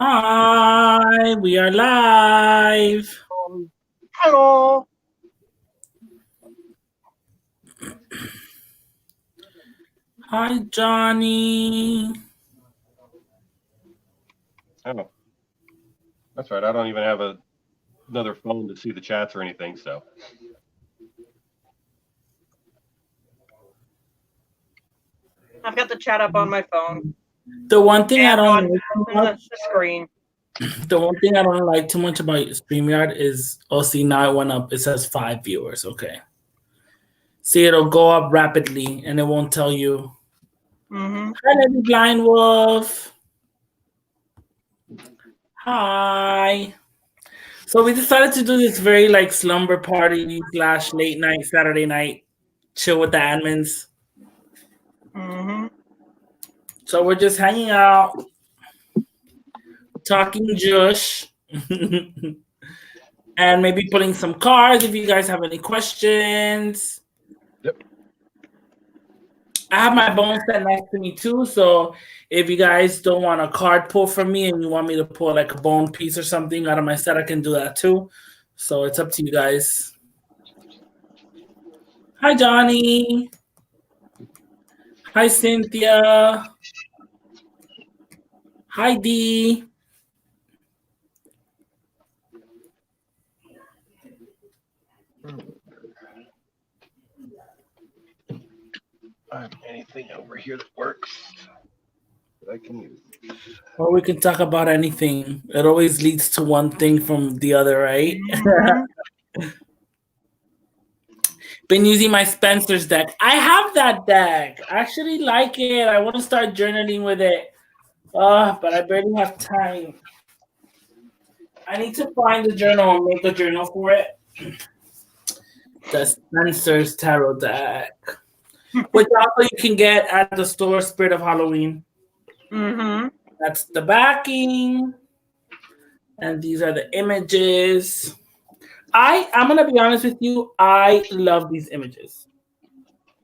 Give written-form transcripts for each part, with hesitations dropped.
Hi, we are live. Hello. Hi, Johnny. Oh, that's right. I don't even have another phone to see the chats or anything. So I've got the chat up on my phone. The one thing I And don't on like too much, the screen. the one thing I don't like too much about StreamYard is, oh, see, now it went up. It says 5 viewers. Okay. See, it'll go up rapidly, and it won't tell you. Mm-hmm. Hi, Lady Blind Wolf. Hi. So we decided to do this very slumber party / late night Saturday night chill with the admins. Mm-hmm. So we're just hanging out, talking Jush, and maybe pulling some cards if you guys have any questions. Yep. I have my bone set next to me too, so if you guys don't want a card pull from me and you want me to pull like a bone piece or something out of my set, I can do that too. So it's up to you guys. Hi, Johnny. Hi, Cynthia. Hi, Dee. I have anything over here that works that I can use. Or we can talk about anything. It always leads to one thing from the other, right? Mm-hmm. Been using my Spencer's deck. I have that deck. I actually like it. I want to start journaling with it. But I barely have time. I need to find the journal and make a journal for it. The Spencer's Tarot deck. Which also you can get at the store Spirit of Halloween. Mm-hmm. That's the backing. And these are the images. I'm gonna be honest with you, I love these images.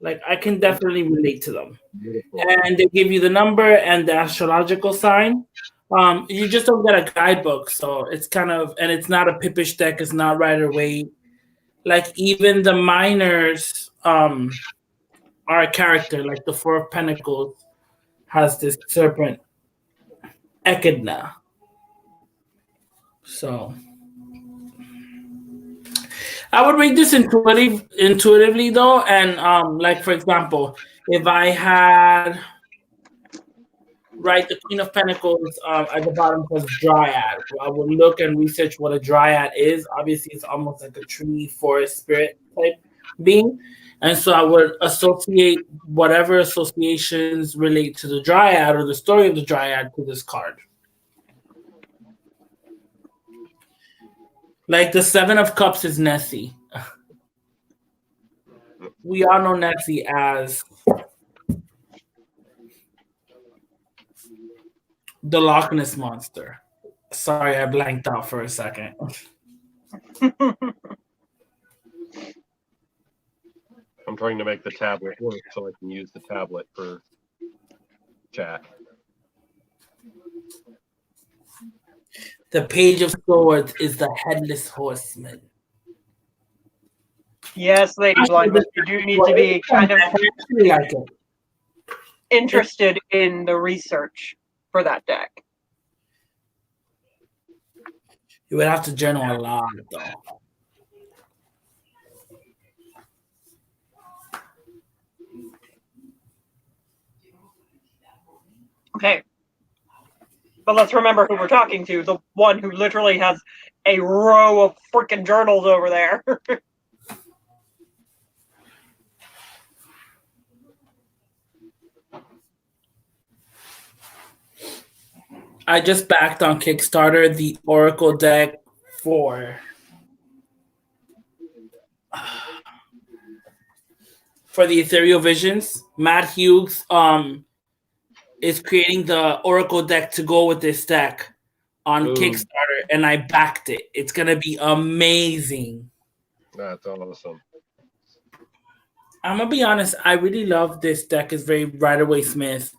Like I can definitely relate to them. Beautiful. And they give you the number and the astrological sign. You just don't get a guidebook, so it's kind of, and it's not a pippish deck. It's not Rider Waite. Like even the minors are a character. Like the Four of Pentacles has this serpent Echidna. So I would read this intuitively though, and like for example, if I had right, the Queen of Pentacles at the bottom says Dryad. I would look and research what a Dryad is. Obviously, it's almost like a tree, forest, spirit type being. And so I would associate whatever associations relate to the Dryad or the story of the Dryad to this card. Like the Seven of Cups is Nessie. We all know Nessie as the Loch Ness Monster. Sorry, I blanked out for a second. I'm trying to make the tablet work so I can use the tablet for chat. The Page of Swords is the Headless Horseman. Yes, Lady Blind, you do need to be kind of interested in the research for that deck. You would have to journal a lot, though. Okay. But let's remember who we're talking to, the one who literally has a row of freaking journals over there. I just backed on Kickstarter the Oracle deck for the Ethereal Visions. Matt Hughes is creating the Oracle deck to go with this deck on Kickstarter, and I backed it. It's gonna be amazing. That's awesome. I'm gonna be honest. I really love this deck. It's very Rider Waite Smith.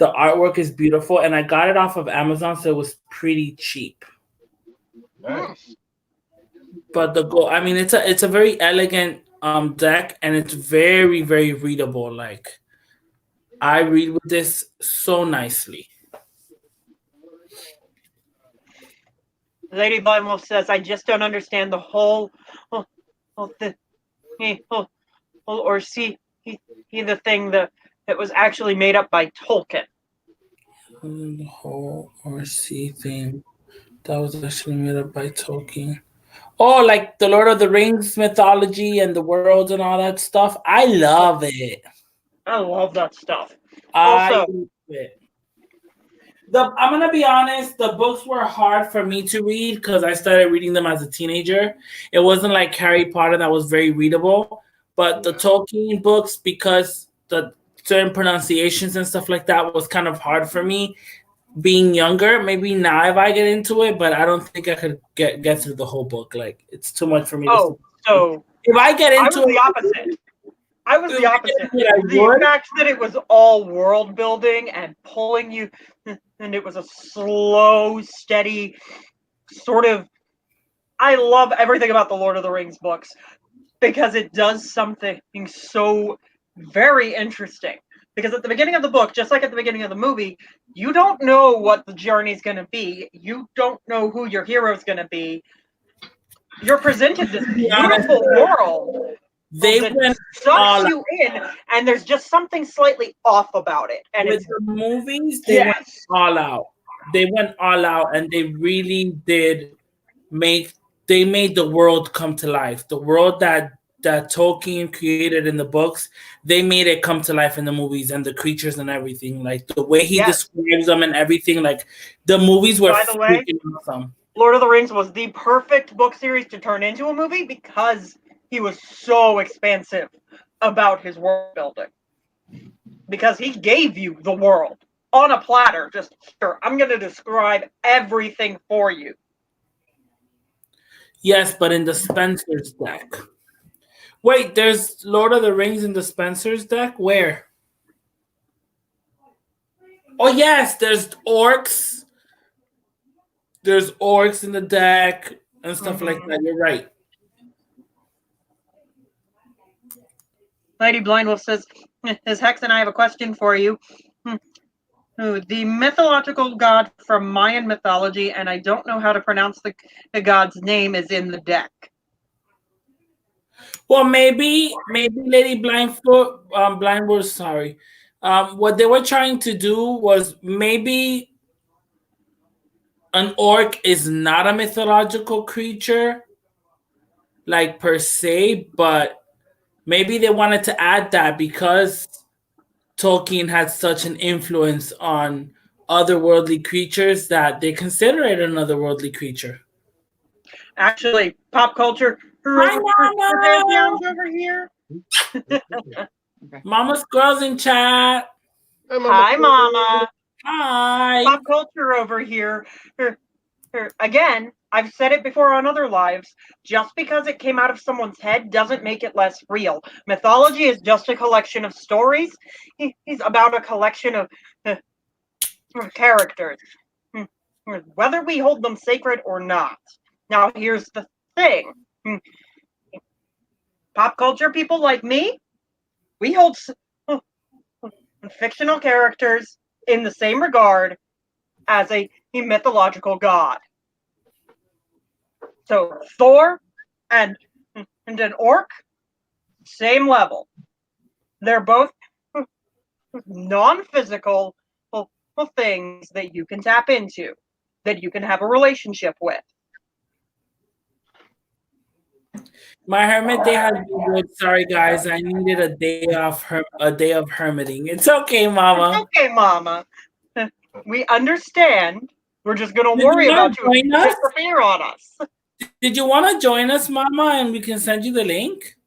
The artwork is beautiful, and I got it off of Amazon, so it was pretty cheap. Nice. But I mean, it's a very elegant deck, and it's very very readable. Like I read with this so nicely. Lady Blindwolf says, I just don't understand the whole, oh, oh, the, oh, or see, the thing that was actually made up by Tolkien. The whole RC thing that was actually made up by Tolkien. Oh, like the Lord of the Rings mythology and the worlds and all that stuff. I love it. I love that stuff. I Also, love it. I'm gonna be honest. The books were hard for me to read because I started reading them as a teenager. It wasn't like Harry Potter that was very readable, but the Tolkien books, because the certain pronunciations and stuff like that was kind of hard for me. Being younger, maybe now if I get into it, but I don't think I could get through the whole book. Like it's too much for me. so If I get I into was it, the opposite. I was the opposite. I The would. fact that it was all world building and pulling you, and it was a slow, steady sort of. I love everything about the Lord of the Rings books because it does something so very interesting. Because at the beginning of the book, just like at the beginning of the movie, you don't know what the journey's going to be. You don't know who your hero's going to be. You're presented this beautiful world They that went sucks all you in, and there's just something slightly off about it. And with it's the movies. They went yes, all out. They went all out, and they really did make. They made the world come to life. The world that Tolkien created in the books, they made it come to life in the movies, and the creatures and everything. Like the way he yes. describes them and everything. Like the movies were By the way, freaking awesome. Lord of the Rings was the perfect book series to turn into a movie because he was so expansive about his world building. Because he gave you the world on a platter. Just here, I'm going to describe everything for you. Yes, but in the Spencer's deck. Wait, there's Lord of the Rings in the Spencer's deck? Where? Oh yes, there's orcs. There's orcs in the deck and stuff like that. You're right. Lady Blindwolf says, His Hex and I have a question for you. The mythological god from Mayan mythology, and I don't know how to pronounce the god's name, is in the deck. Well, maybe Lady Blindwood. Sorry. What they were trying to do was maybe an orc is not a mythological creature, like per se, but maybe they wanted to add that because Tolkien had such an influence on otherworldly creatures that they consider it an otherworldly creature. Actually, pop culture. Hi, Mama. Pantheon's over here. Mama's girls in chat. Hi, Mama. Hi. Pop culture over here. Again, I've said it before on other lives. Just because it came out of someone's head doesn't make it less real. Mythology is just a collection of stories. He's about a collection of characters, whether we hold them sacred or not. Now, here's the thing. Pop culture people like me, we hold fictional characters in the same regard as a mythological god. So Thor and an orc, same level. They're both non-physical things that you can tap into, that you can have a relationship with. My hermit day has been good. Sorry, guys. I needed a day off. A day of hermiting. It's okay, Mama. It's okay, Mama. We understand. We're just gonna Did worry you about you if join you us? interfere on us. Did you want to join us, Mama, and we can send you the link?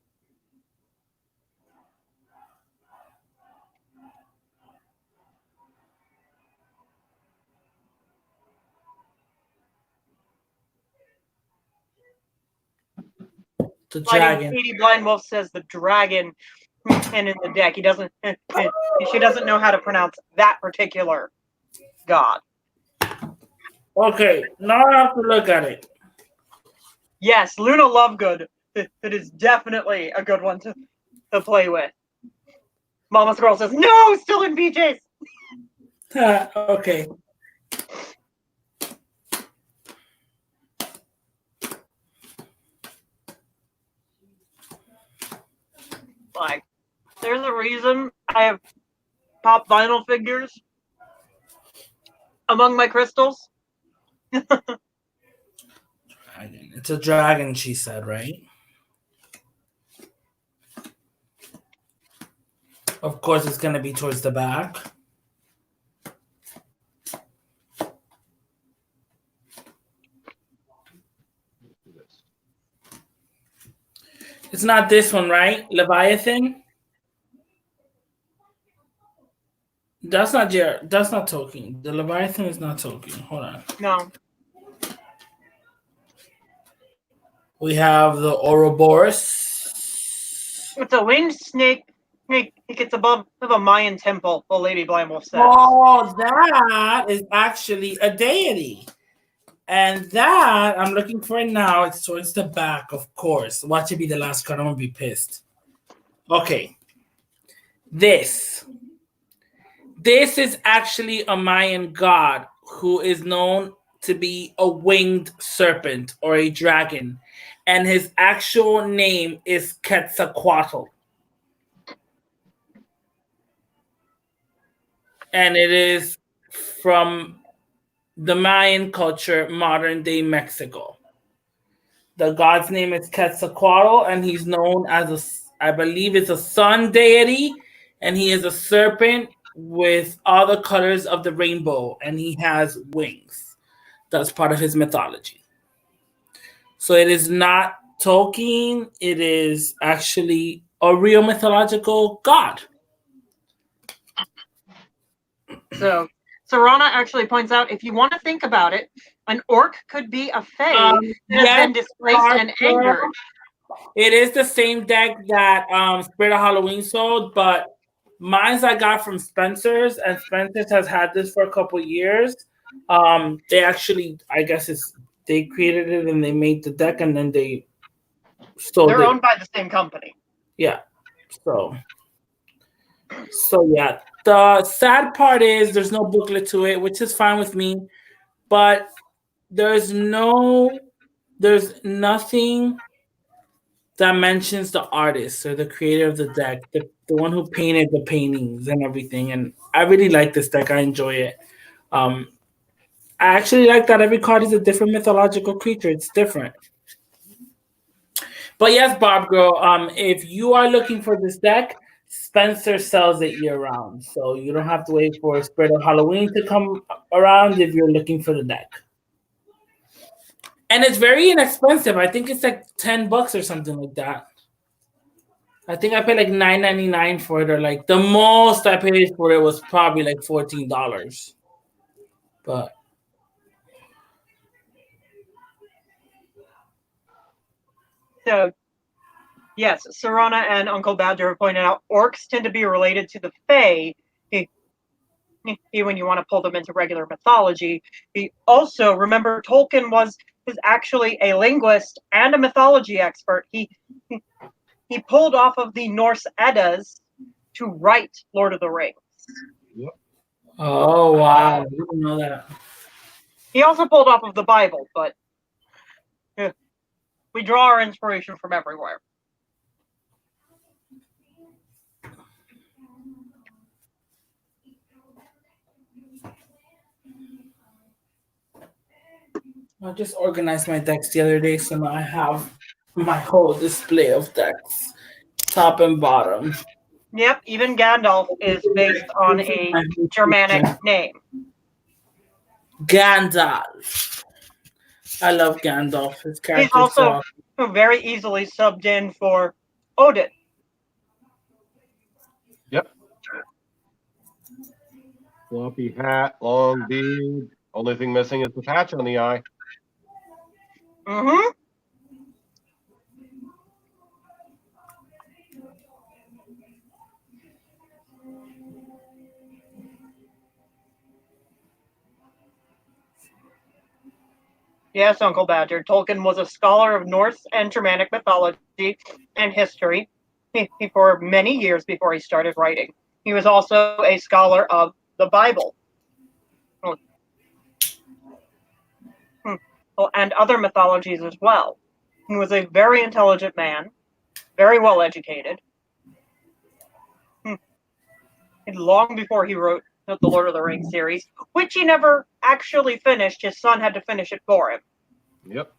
The dragon. Lady Blind Wolf says the dragon and in the deck. He doesn't. She doesn't know how to pronounce that particular god. Okay, now I have to look at it. Yes, Luna Lovegood. It is definitely a good one to play with. Mama's girl says, no, still in BJ's. Okay. Like, there's a reason I have pop vinyl figures among my crystals. It's a dragon, she said, right? Of course, it's going to be towards the back. It's not this one, right? Leviathan? That's not Jared. That's not Tolkien. The Leviathan is not Tolkien. Hold on. No. We have the Ouroboros. It's a winged snake. It gets above a Mayan temple, the Lady Blindwolf says. Oh, that is actually a deity. And that, I'm looking for it now. It's towards the back, of course. Watch it be the last card. I'm going to be pissed. Okay. This is actually a Mayan god who is known to be a winged serpent or a dragon. And his actual name is Quetzalcoatl. And it is from the Mayan culture, modern day Mexico. The god's name is Quetzalcoatl, and he's known as I believe it's a sun deity, and he is a serpent with all the colors of the rainbow, and he has wings. That's part of his mythology. So it is not Tolkien, it is actually a real mythological god. So Serana actually points out, if you want to think about it, an orc could be a fae that has been displaced and angered. It is the same deck that Spirit of Halloween sold, but mine's I got from Spencer's, and Spencer's has had this for a couple years. They actually, I guess they created it and they made the deck, and then they sold it. They're owned by the same company. Yeah. So yeah. The sad part is there's no booklet to it, which is fine with me, but there's nothing that mentions the artist or the creator of the deck, the one who painted the paintings and everything. And I really like this deck. I enjoy it. I actually like that every card is a different mythological creature. It's different. But yes, Bob Girl, if you are looking for this deck, Spencer sells it year-round. So you don't have to wait for Spirit of Halloween to come around if you're looking for the deck. And it's very inexpensive. I think it's like $10 or something like that. I think I paid like $9.99 for it, or like the most I paid for it was probably like $14. But so yes, Serana and Uncle Badger have pointed out orcs tend to be related to the fae. When you want to pull them into regular mythology. Also, remember, Tolkien was actually a linguist and a mythology expert. He pulled off of the Norse Eddas to write Lord of the Rings. Yep. Oh, wow. I didn't know that. He also pulled off of the Bible, but we draw our inspiration from everywhere. I just organized my decks the other day, so now I have my whole display of decks, top and bottom. Yep, even Gandalf is based on a Germanic name. Gandalf. I love Gandalf. His character. He's also very easily subbed in for Odin. Yep. Floppy hat, long beard. Only thing missing is the patch on the eye. Yes, Uncle Badger. Tolkien was a scholar of Norse and Germanic mythology and history for many years before he started writing. He was also a scholar of the Bible and other mythologies as well. He was a very intelligent man, very well educated. Long before he wrote the Lord of the Rings series, which he never actually finished. His son had to finish it for him. Yep.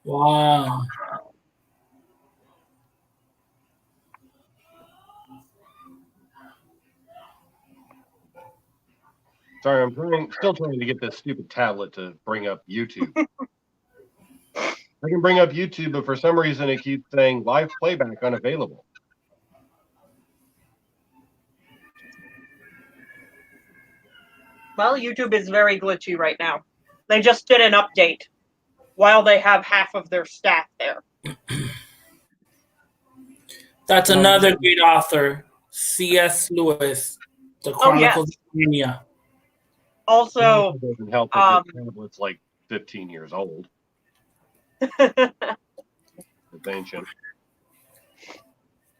Wow. Sorry, still trying to get this stupid tablet to bring up YouTube. I can bring up YouTube, but for some reason it keeps saying live playback unavailable. Well, YouTube is very glitchy right now. They just did an update while they have half of their staff there. That's another great author, C.S. Lewis, The Chronicles of Narnia. Also, it doesn't help that this tablet's like 15 years old. It's ancient.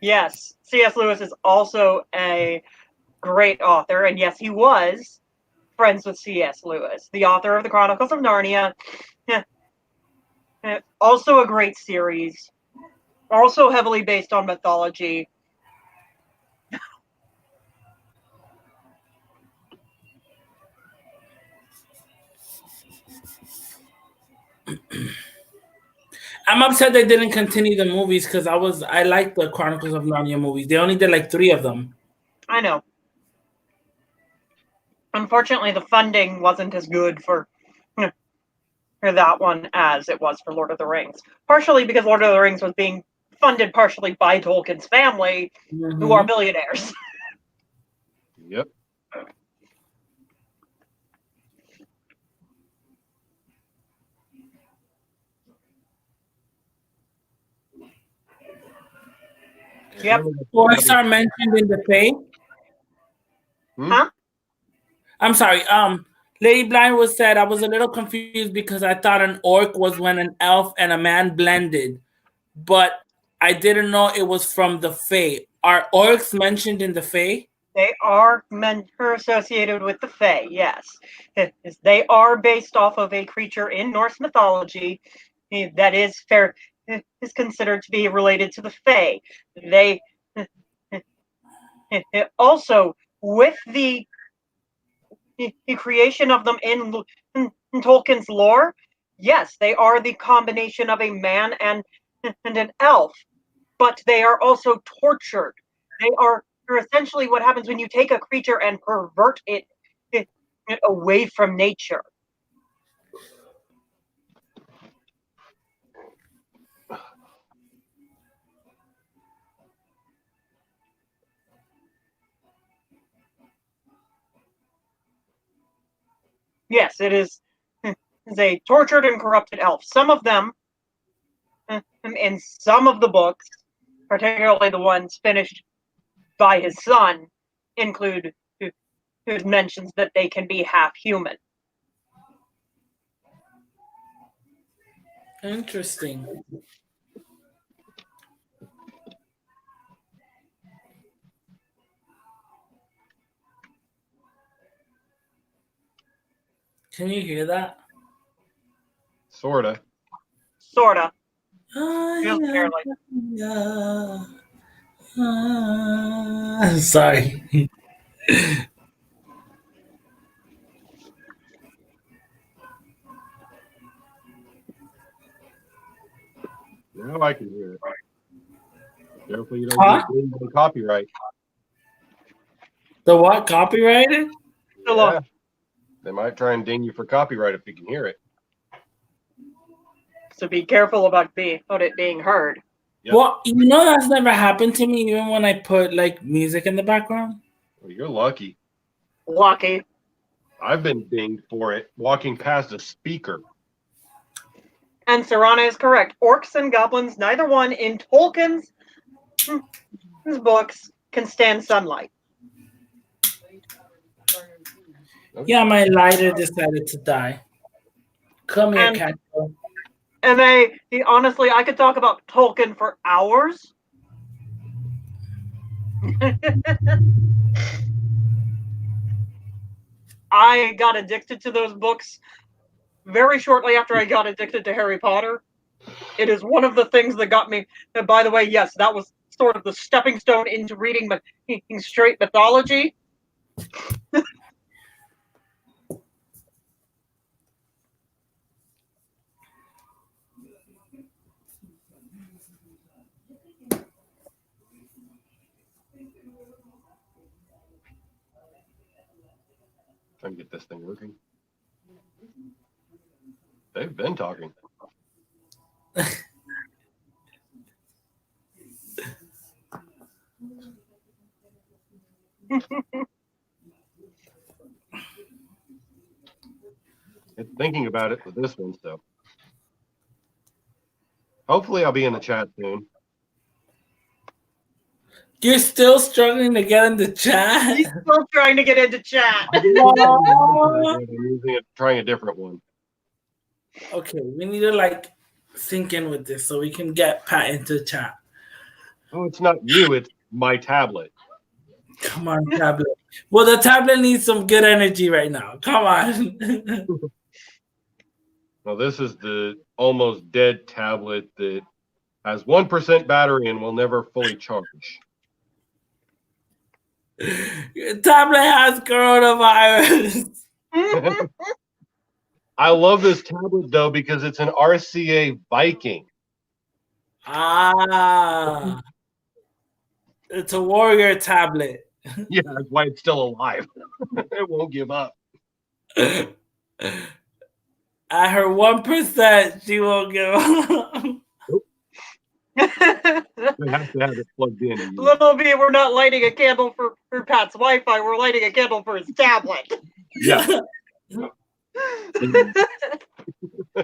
Yes, C.S. Lewis is also a great author, and yes, he was friends with C.S. Lewis, the author of the Chronicles of Narnia. Also a great series, also heavily based on mythology. I'm upset they didn't continue the movies because I liked the Chronicles of Narnia movies. They only did like 3 of them. I know. Unfortunately, the funding wasn't as good for that one as it was for Lord of the Rings. Partially because Lord of the Rings was being funded partially by Tolkien's family, who are billionaires. Yep. Yep. Orcs are mentioned in the Fae. Huh? I'm sorry. Lady Blind was said I was a little confused because I thought an orc was when an elf and a man blended, but I didn't know it was from the Fae. Are orcs mentioned in the Fae? They are associated with the Fae, yes. They are based off of a creature in Norse mythology that is considered to be related to the Fae. They also, with the creation of them in Tolkien's lore, yes, they are the combination of a man and an elf, but they are also tortured. They're essentially what happens when you take a creature and pervert it away from nature. Yes, it is a tortured and corrupted elf. Some of them, in some of the books, particularly the ones finished by his son, include who mentions that they can be half human. Interesting. Can you hear that? Sorta. Sorta. Sorry. Now I can hear it. Careful you don't get the copyright. The what? Copyrighted? Yeah. They might try and ding you for copyright if you can hear it. So be careful about it being heard. Yep. Well, that's never happened to me, even when I put like music in the background. Well, you're lucky. Lucky. I've been dinged for it walking past a speaker. And Serana is correct. Orcs and goblins, neither one in Tolkien's books can stand sunlight. Yeah, my lighter decided to die. Come here, And Kanto. honestly, I could talk about Tolkien for hours. I got addicted to those books very shortly after I got addicted to Harry Potter. It is one of the things that got me. And by the way, yes, that was sort of the stepping stone into reading straight mythology. Trying to get this thing working. They've been talking. It's thinking about it with this one, so hopefully I'll be in the chat soon. You're still struggling to get in the chat. He's still trying to get into chat. I'm using it, trying a different one. Okay, we need to like sync in with this so we can get Pat into the chat. Oh, it's not you, it's my tablet. Come on, tablet. Well, the tablet needs some good energy right now. Come on. Well, this is the almost dead tablet that has 1% battery and will never fully charge. Your tablet has coronavirus. I love this tablet though because it's an RCA Viking. Ah, it's a warrior tablet. Yeah, that's why it's still alive. It won't give up. At her 1%, she won't give up. We have to have it plugged in. Little B, we're not lighting a candle for Pat's Wi-Fi. We're lighting a candle for his tablet. Yeah. That's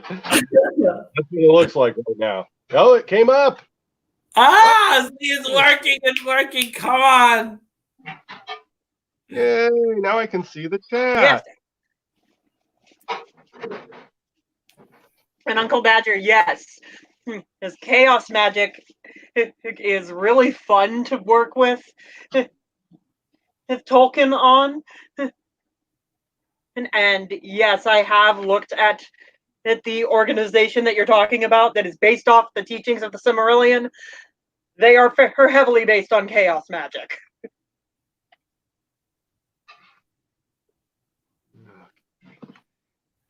what it looks like right now. Oh, it came up. Ah, see, it's working. It's working. Come on. Yay, now I can see the chat. Yes. And Uncle Badger, yes. His chaos magic is really fun to work with Tolkien on. And yes, I have looked at the organization that you're talking about that is based off the teachings of the Silmarillion. They are heavily based on chaos magic.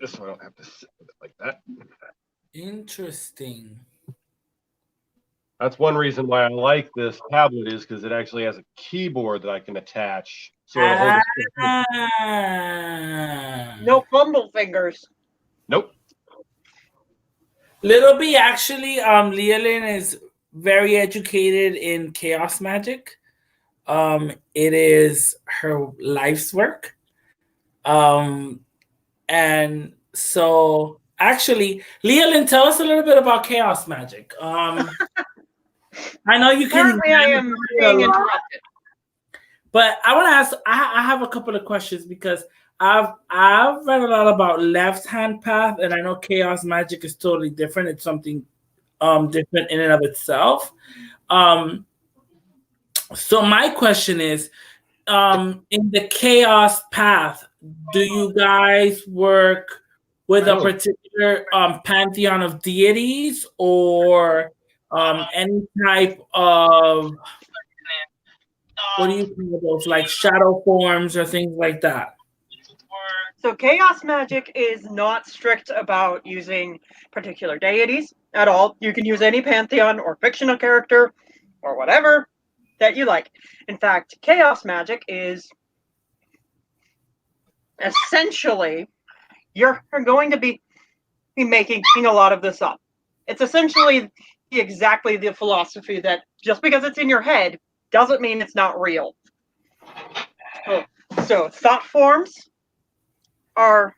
This one I don't have to sit with it like that. Interesting. That's one reason why I like this tablet is because it actually has a keyboard that I can attach. So it'll hold No fumble fingers. Nope. Little B, actually, Leolyn is very educated in chaos magic. It is her life's work. And so actually, Leolyn, tell us a little bit about chaos magic. I know you can. Currently, I am being interrupted. But I want to ask. I have a couple of questions because I've read a lot about left hand path, and I know chaos magic is totally different. It's something different in and of itself. So my question is, in the chaos path, do you guys work with a particular pantheon of deities or any type of, what do you call those, like shadow forms or things like that? So chaos magic is not strict about using particular deities at all. You can use any pantheon or fictional character or whatever that you like. In fact, chaos magic is essentially, you're going to be making a lot of this up. It's essentially exactly the philosophy that just because it's in your head doesn't mean it's not real. So thought forms are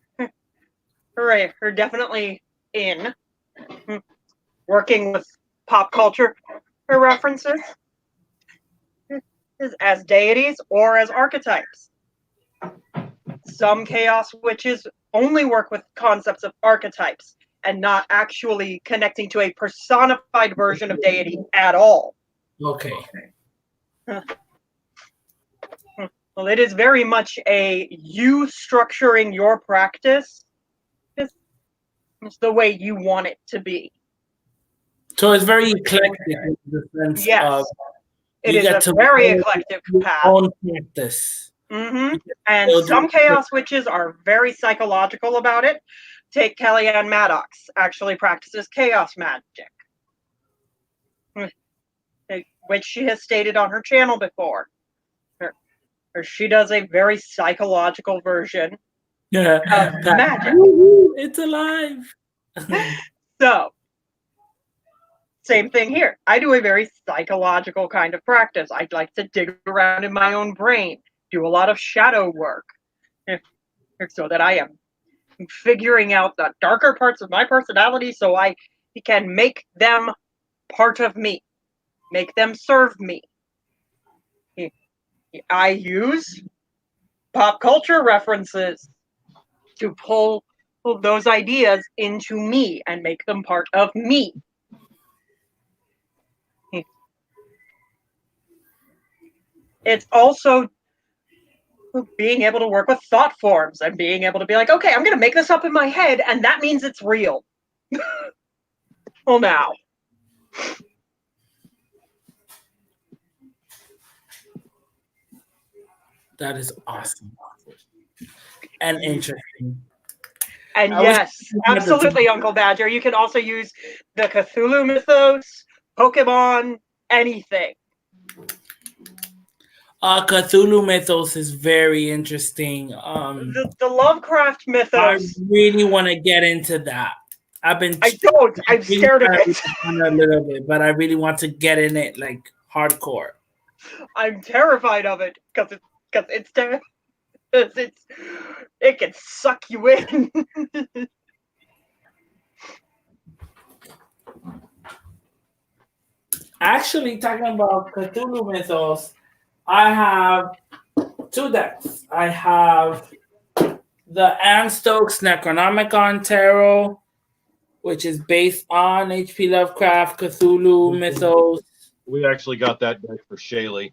definitely in working with pop culture references as deities or as archetypes. Some chaos witches only work with concepts of archetypes and not actually connecting to a personified version of deity at all. Okay. Well, it is very much a you structuring your practice is the way you want it to be. So it's very eclectic in the sense Yes, of it you is get a to very build eclectic your path. own practice. And some build chaos witches are very psychological about it. Take Kellyanne Maddox, actually practices chaos magic, which she has stated on her channel before. Or she does a very psychological version Yeah. of magic. Woo-hoo, it's alive. So, same thing here. I do a very psychological kind of practice. I'd like to dig around in my own brain, do a lot of shadow work, so that I am figuring out the darker parts of my personality so I can make them part of me, make them serve me. I use pop culture references to pull those ideas into me and make them part of me. It's also being able to work with thought forms and being able to be like, okay, I'm going to make this up in my head, and that means it's real. Well, now. That is awesome and interesting. And I was yes, absolutely, Uncle Badger. You can also use the Cthulhu mythos, Pokemon, anything. Cthulhu mythos is very interesting. The Lovecraft I mythos. really want to get into that. I'm scared of it. A little bit, but I really want to get in it like hardcore. I'm terrified of it because it can suck you in. Actually, talking about Cthulhu mythos, I have two decks. I have the Anne Stokes Necronomicon Tarot, which is based on H.P. Lovecraft, Cthulhu mythos. We actually got that deck for Shaylee.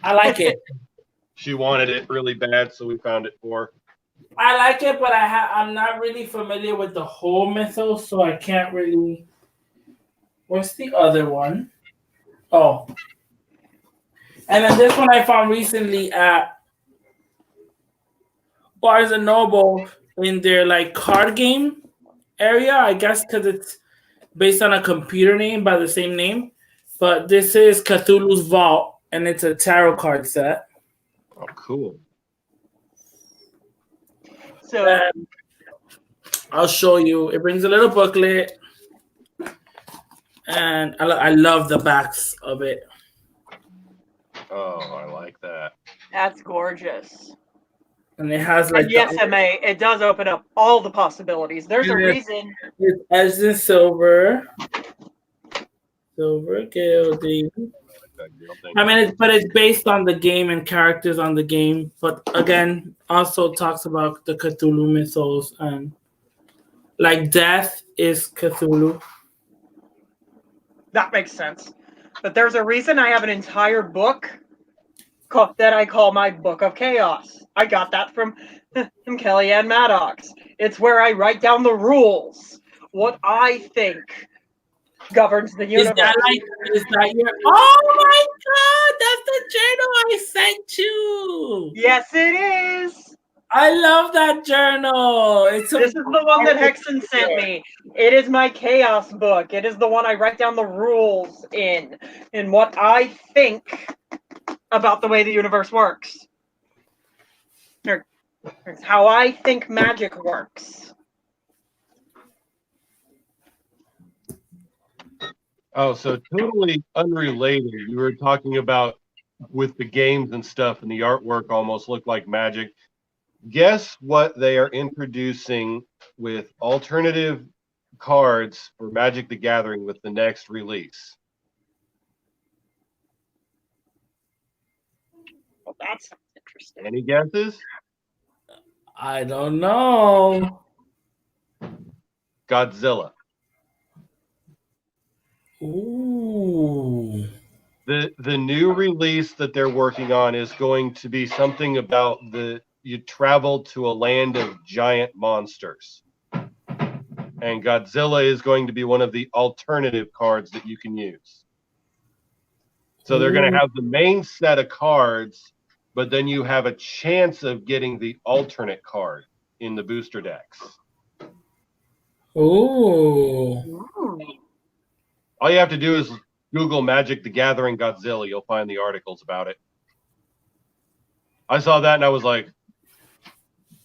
I like it. She wanted it really bad, so we found it for her. I like it, but I'm not really familiar with the whole mythos, so I can't really. What's the other one? Oh. And then this one I found recently at Barnes and Noble in their like card game area, I guess because it's based on a computer name by the same name. But this is Cthulhu's Vault, and it's a tarot card set. Oh, cool. So and I'll show you. It brings a little booklet, and I love the backs of it. Oh, I like that. That's gorgeous. And it has like yes, MA, it does open up all the possibilities. There's a reason. It's edged in silver gilding. I mean, but it's based on the game and characters on the game. But again, also talks about the Cthulhu mythos and like death is Cthulhu. That makes sense. But there's a reason I have an entire book that I call my Book of Chaos. I got that from Kellyanne Maddox. It's where I write down the rules, what I think governs the universe. Is that your? Oh my God! That's the journal I sent you. Yes, it is. I love that journal. This is the one that Hexen sent me. It is my chaos book. It is the one I write down the rules in what I think about the way the universe works. It's how I think magic works. Oh, so totally unrelated. You were talking about with the games and stuff, and the artwork almost looked like magic. Guess what they are introducing with alternative cards for Magic the Gathering with the next release? Well, that's interesting. Any guesses? I don't know. Godzilla. Ooh. The new release that they're working on is going to be something about you travel to a land of giant monsters. And Godzilla is going to be one of the alternative cards that you can use. So they're going to have the main set of cards, but then you have a chance of getting the alternate card in the booster decks. Ooh. All you have to do is Google Magic the Gathering Godzilla. You'll find the articles about it. I saw that and I was like,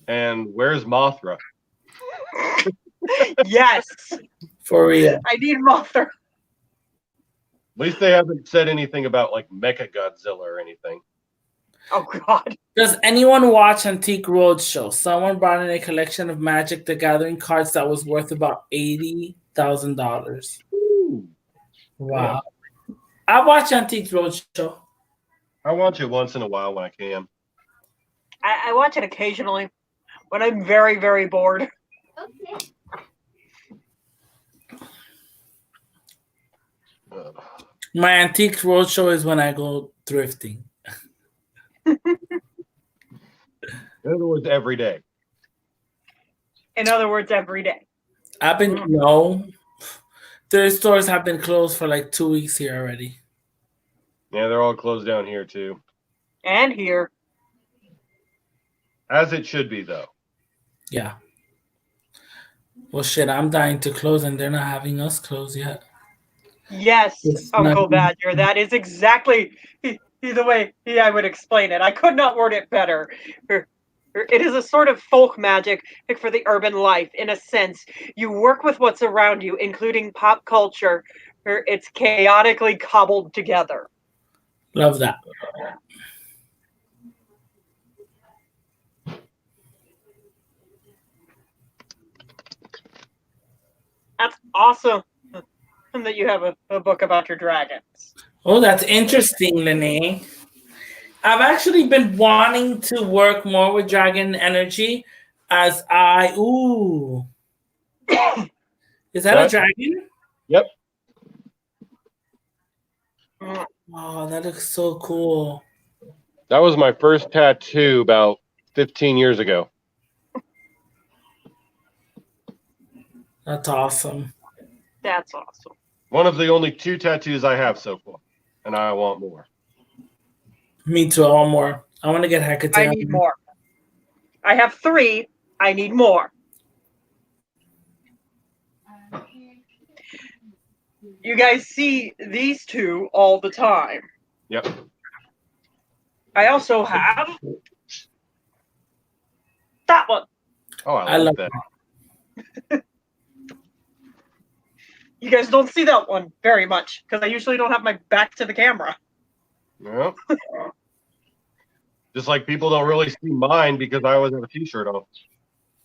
and where's Mothra? Yes, For real. I need Mothra. At least they haven't said anything about like Mecha Godzilla or anything. Oh God. Does anyone watch Antique Roadshow? Someone brought in a collection of Magic the Gathering cards that was worth about $80,000. Wow. I watch Antique Roadshow. I watch it once in a while when I can. I watch it occasionally when I'm very, very bored. Okay. My Antique Roadshow is when I go thrifting. In other words, every day. In other words, every day. I've been thrift stores have been closed for like 2 weeks here already. Yeah, they're all closed down here too. And here. As it should be, though. Yeah. Well, shit, I'm dying to close and they're not having us close yet. Yes, It's Uncle not- Badger. That is exactly the way I would explain it. I could not word it better. It is a sort of folk magic for the urban life, in a sense. You work with what's around you, including pop culture. It's chaotically cobbled together. Love that. That's awesome that you have a book about your dragons. Oh, that's interesting, Lene. I've actually been wanting to work more with dragon energy as ooh. Is that a dragon? Yep. Oh, that looks so cool. That was my first tattoo about 15 years ago. That's awesome. That's awesome. One of the only 2 tattoos I have so far. And I want more. Me too. I want more. I want to get I Hecate. need more. I have 3. I need more. You guys see these 2 all the time. Yep. I also have that one. Oh, I love like that. You guys don't see that one very much because I usually don't have my back to the camera. Yep. Just like people don't really see mine because I always have a t-shirt on.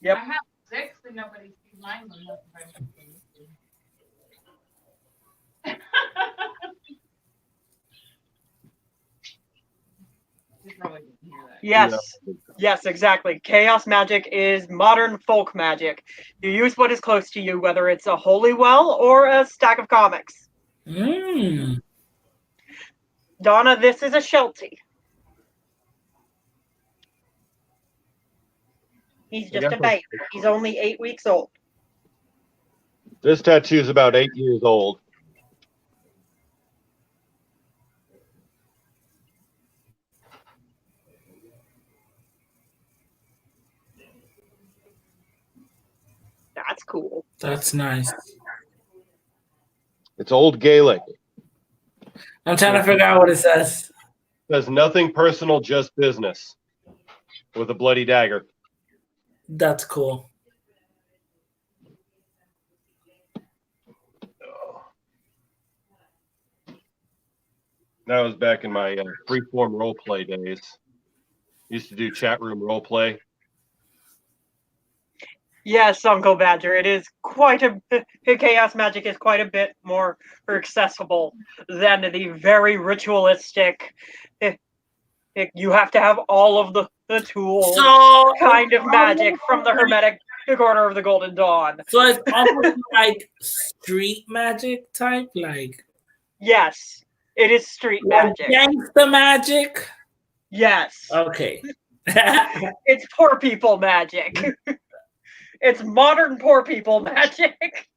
Yep. I have 6 and nobody sees mine. You probably didn't hear that. Yes. Yes, exactly. Chaos magic is modern folk magic. You use what is close to you, whether it's a holy well or a stack of comics. Mm. Donna, this is a Sheltie. He's just a baby. He's only 8 weeks old. This tattoo is about 8 years old. That's cool. That's nice. It's Old Gaelic. I'm trying to figure out what it says. It says nothing personal, just business. With a bloody dagger. That's cool. That was back in my freeform roleplay days. Used to do chat room roleplay. Yes, Uncle Badger, it is quite a chaos magic is quite a bit more accessible than the very ritualistic. You have to have all of the tools So kind of magic from the Hermetic Order of the Golden Dawn. So it's almost like street magic type, like Yes, it is street magic. gangsta magic. Yes, Okay. it's poor people magic. It's modern poor people magic.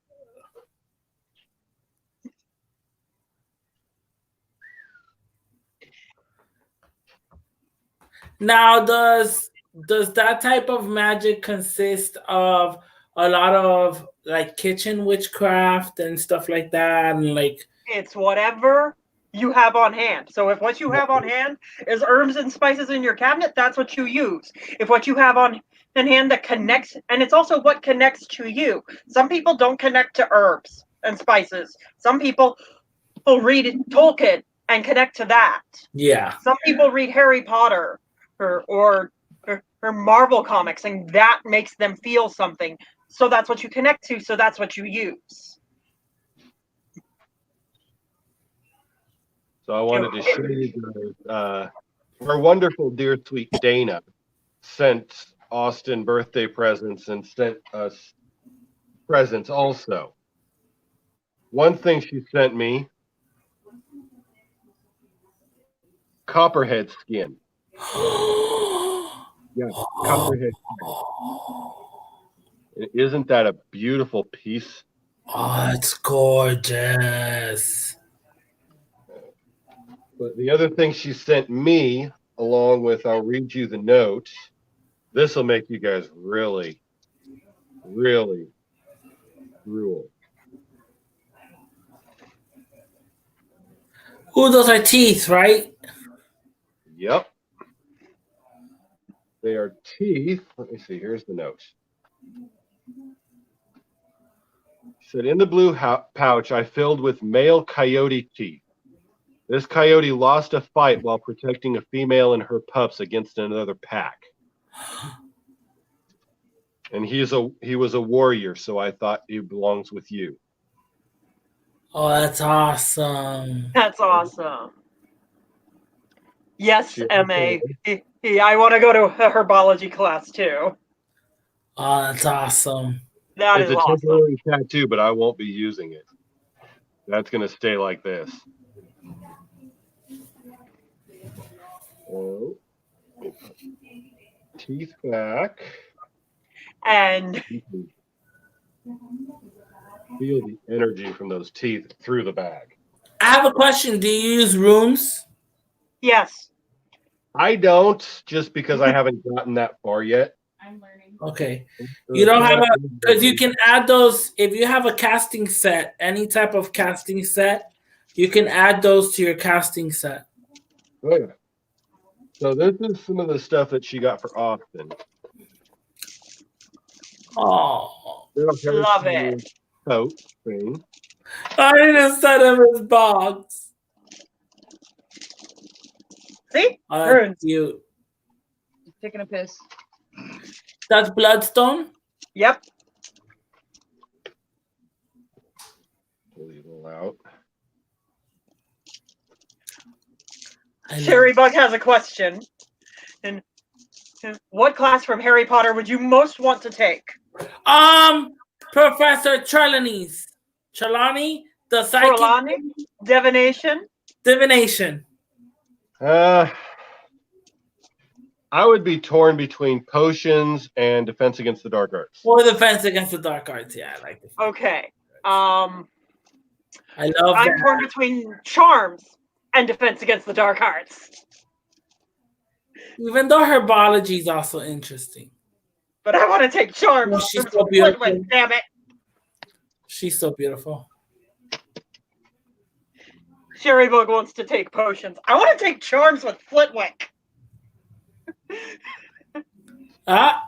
Now, does that type of magic consist of a lot of like kitchen witchcraft and stuff like that, and like It's whatever you have on hand. So if what you have on hand is herbs and spices in your cabinet, that's what you use. If what you have on hand that connects, and it's also what connects to you. Some people don't connect to herbs and spices. Some people will read Tolkien and connect to that. yeah. Some people read Harry Potter or Marvel comics, and that makes them feel something. So that's what you connect to. So that's what you use. So I wanted to show you guys, our wonderful, dear, sweet Dana sent Austin birthday presents and sent us presents also. One thing she sent me, copperhead skin. Yeah, copperhead skin. Isn't that a beautiful piece? Oh, it's gorgeous. But the other thing she sent me, along with, I'll read you the note. This will make you guys really, really drool. Ooh, those are teeth, right? Yep. They are teeth. Let me see. Here's the note. She said, in the blue pouch, I filled with male coyote teeth. This coyote lost a fight while protecting a female and her pups against another pack. And he was a warrior, so I thought he belongs with you. Oh, that's awesome. That's awesome. Yes, She- MA. I want to go to a herbology class too. Oh, that's awesome. That It's is a awesome. temporary tattoo, but I won't be using it. That's going to stay like this. Oh. Teeth back. And You can feel the energy from those teeth through the bag. I have a question. Do you use rooms? yes, I don't, just because I haven't gotten that far yet. I'm learning. Okay. You don't have a, because you can add those, if you have a casting set, any type of casting set, you can add those to your casting set. Oh, yeah. So this is some of the stuff that she got for Austin. Oh, love it. Coat thing. I didn't set him his box. See? Oh, that's Runes. cute. Taking a piss. That's bloodstone? Yep. Leave it all out. Cherry Bug has a question. And what class from Harry Potter would you most want to take? Professor Trelawney, the psychic Trelawney? Divination? divination. I would be torn between potions and defense against the dark arts. Or defense against the dark arts. Yeah, I like it. Okay. I love I'm that. torn between charms and defense against the dark arts. Even though herbology is also interesting. But I want to take charms. Oh, she's from so beautiful. Flitwick, damn it. She's so beautiful. Cherry Bug wants to take potions. I want to take charms with Flitwick. Ah.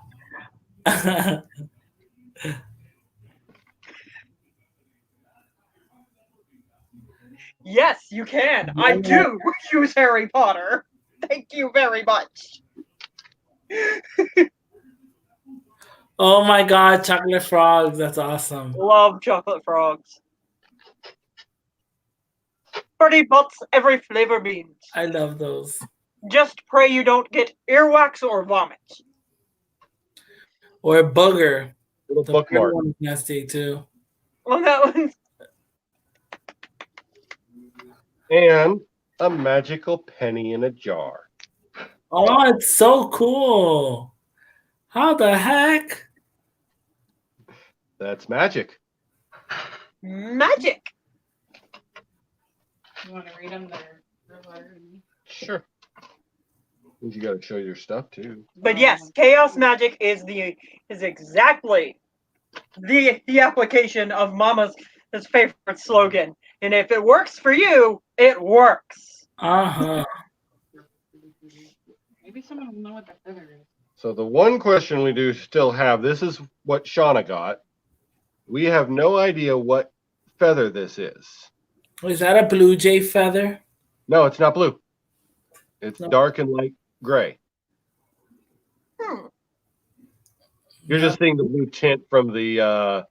Yes, you can. I do use Harry Potter. Thank you very much. Oh my god, chocolate frogs. That's awesome. Love chocolate frogs. Pretty butts, every flavor beans. I love those. Just pray you don't get earwax or vomit. Or a booger. Little The booger bookmark. one is nasty too. Well, that one's And a magical penny in a jar. Oh, it's so cool. How the heck? That's magic. magic. You want to read them? They're Sure. Means you got to show your stuff too. But yes, chaos magic is exactly the application of Mama's favorite slogan. And if it works for you, it works. Uh-huh. Maybe someone will know what that feather is. So the one question we do still have, this is what Shauna got. We have no idea what feather this is. Is that a blue jay feather? No, it's not blue. It's No. dark and light gray. You're just seeing the blue tint from the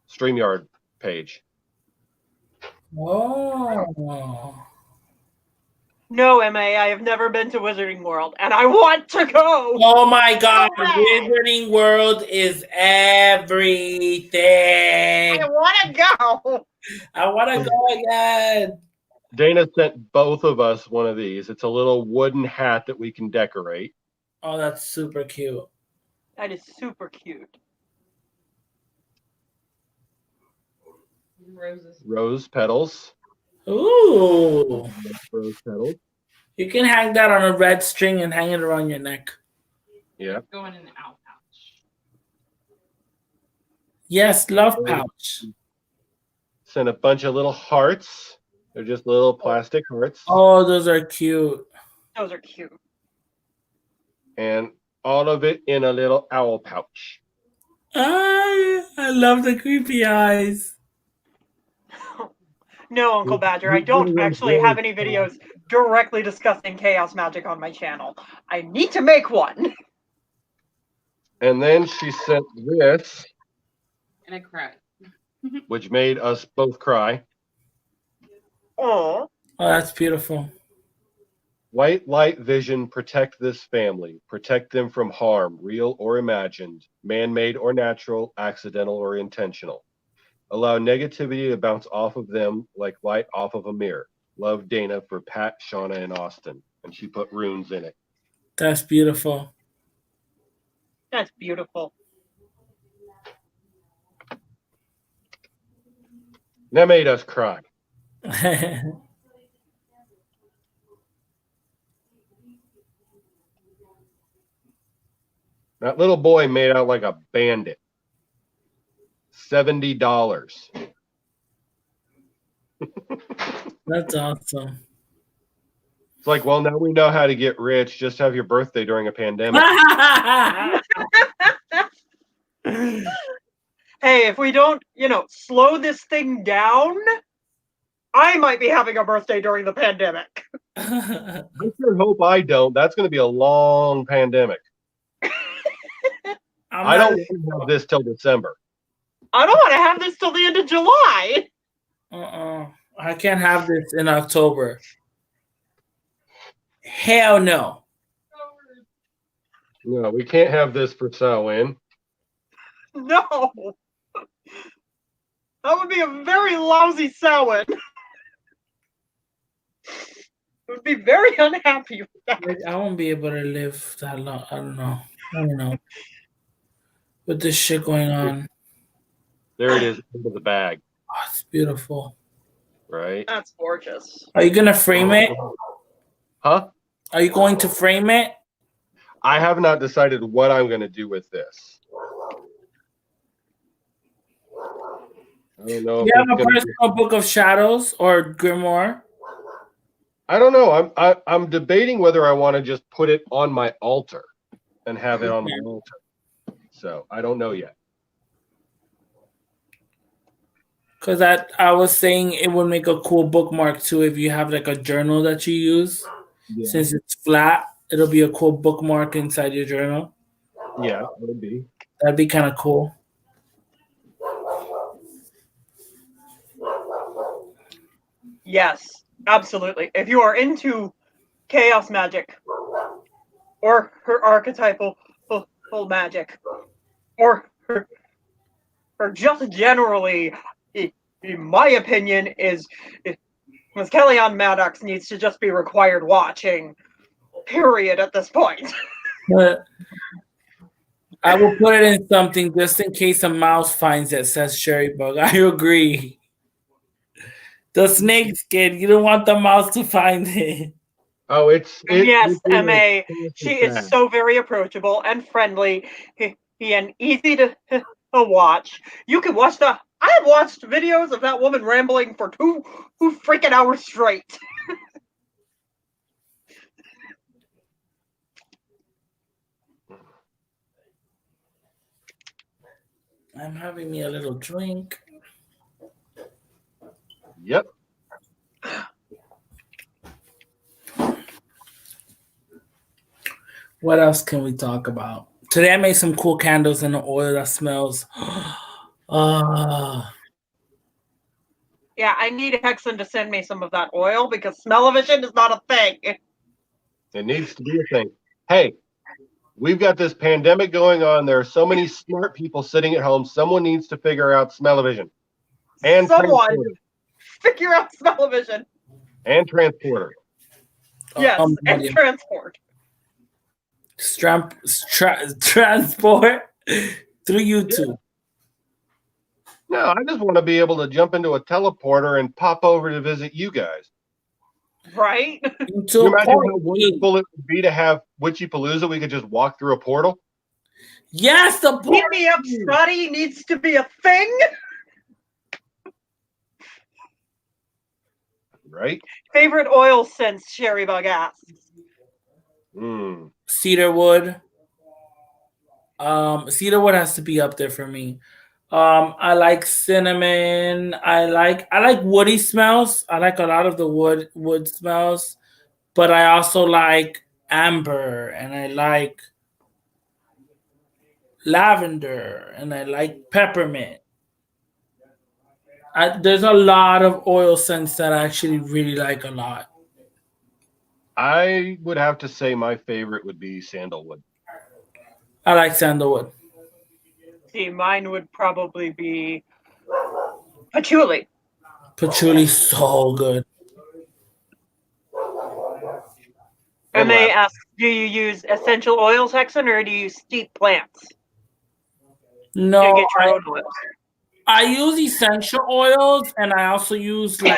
StreamYard page. Oh. No, MA, I have never been to Wizarding World, and I want to go. Oh my God. bad. Wizarding World is everything. I want to go. I want to go again. Dana sent both of us one of these. It's a little wooden hat that we can decorate. Oh, that's super cute. That is super cute. Roses. Rose petals. Ooh. Rose petals. You can hang that on a red string and hang it around your neck. Yeah. Going in the owl pouch. Yes, love pouch. Sent a bunch of little hearts. They're just little plastic hearts. Oh, those are cute. Those are cute. And all of it in a little owl pouch. I love the creepy eyes. No, Uncle Badger, I don't actually have any videos directly discussing chaos magic on my channel. I need to make one. And then she sent this, And I cried. which made us both cry. Oh, Oh, that's beautiful. White light vision, protect this family. Protect them from harm, real or imagined, man-made or natural, accidental or intentional. Allow negativity to bounce off of them like light off of a mirror. Love, Dana, for Pat, Shauna, and Austin. And she put runes in it. That's beautiful. that's beautiful. That made us cry. That little boy made out like a bandit. $70. That's awesome. It's like, well, now we know how to get rich. Just have your birthday during a pandemic. Hey, if we don't, slow this thing down, I might be having a birthday during the pandemic. I sure hope I don't. That's going to be a long pandemic. I don't want to have this till December. I don't want to have this till the end of July. I can't have this in October. Hell no. No, we can't have this for Samhain. No. That would be a very lousy Samhain. I would be very unhappy with that. I won't be able to live that long. I don't know. With this shit going on. There it is, into the bag, Oh, it's beautiful. right? That's gorgeous. Are you gonna frame it? Huh? Are you going to frame it? I have not decided what I'm going to do with this. I don't know. You have a personal book of shadows or grimoire? I don't know. I'm debating whether I want to just put it on my altar and have it on my altar. So I don't know yet. Because I was saying it would make a cool bookmark too if you have like a journal that you use. Yeah. Since it's flat, it'll be a cool bookmark inside your journal. Yeah, it would be. That'd be kind of cool. Yes, absolutely. If you are into chaos magic, or her archetypal magic, or or just generally, in my opinion, is Kellyanne Maddox needs to just be required watching. Period. At this point. But I will put it in something just in case a mouse finds it, says Sherry Bug. I agree. The snake skin, you don't want the mouse to find it. Oh, And yes, would be Ma, a she is fact. so very approachable and friendly and easy to watch. You can watch the. I have watched videos of that woman rambling for two freaking hours straight. I'm having me a little drink. Yep. What else can we talk about? Today I made some cool candles in the oil that smells. Yeah, I need Hexen to send me some of that oil because smell-o-vision is not a thing. It needs to be a thing. Hey, we've got this pandemic going on. There are so many smart people sitting at home. Someone needs to figure out smell-o-vision. And Someone transporter. figure out smell-o-vision. And transporter. Yes, and Yeah. transport. Transport through YouTube. No, I just want to be able to jump into a teleporter and pop over to visit you guys. Right? Can you imagine how wonderful it would be to have Witchy Palooza? We could just walk through a portal. Yes, the Keep me up, Scotty needs to be a thing. Right? Favorite oil scents, Sherry Bug asks. Cedarwood. Cedarwood has to be up there for me. I like cinnamon. I like woody smells. I like a lot of the wood smells, but I also like amber and I like lavender and I like peppermint. There's a lot of oil scents that I actually really like a lot. I would have to say my favorite would be sandalwood. I like sandalwood. See, mine would probably be patchouli. Patchouli's so good. And they ask, do you use essential oils, Hexen, or do you steep plants? No, to get your own oils? I use essential oils and I also use like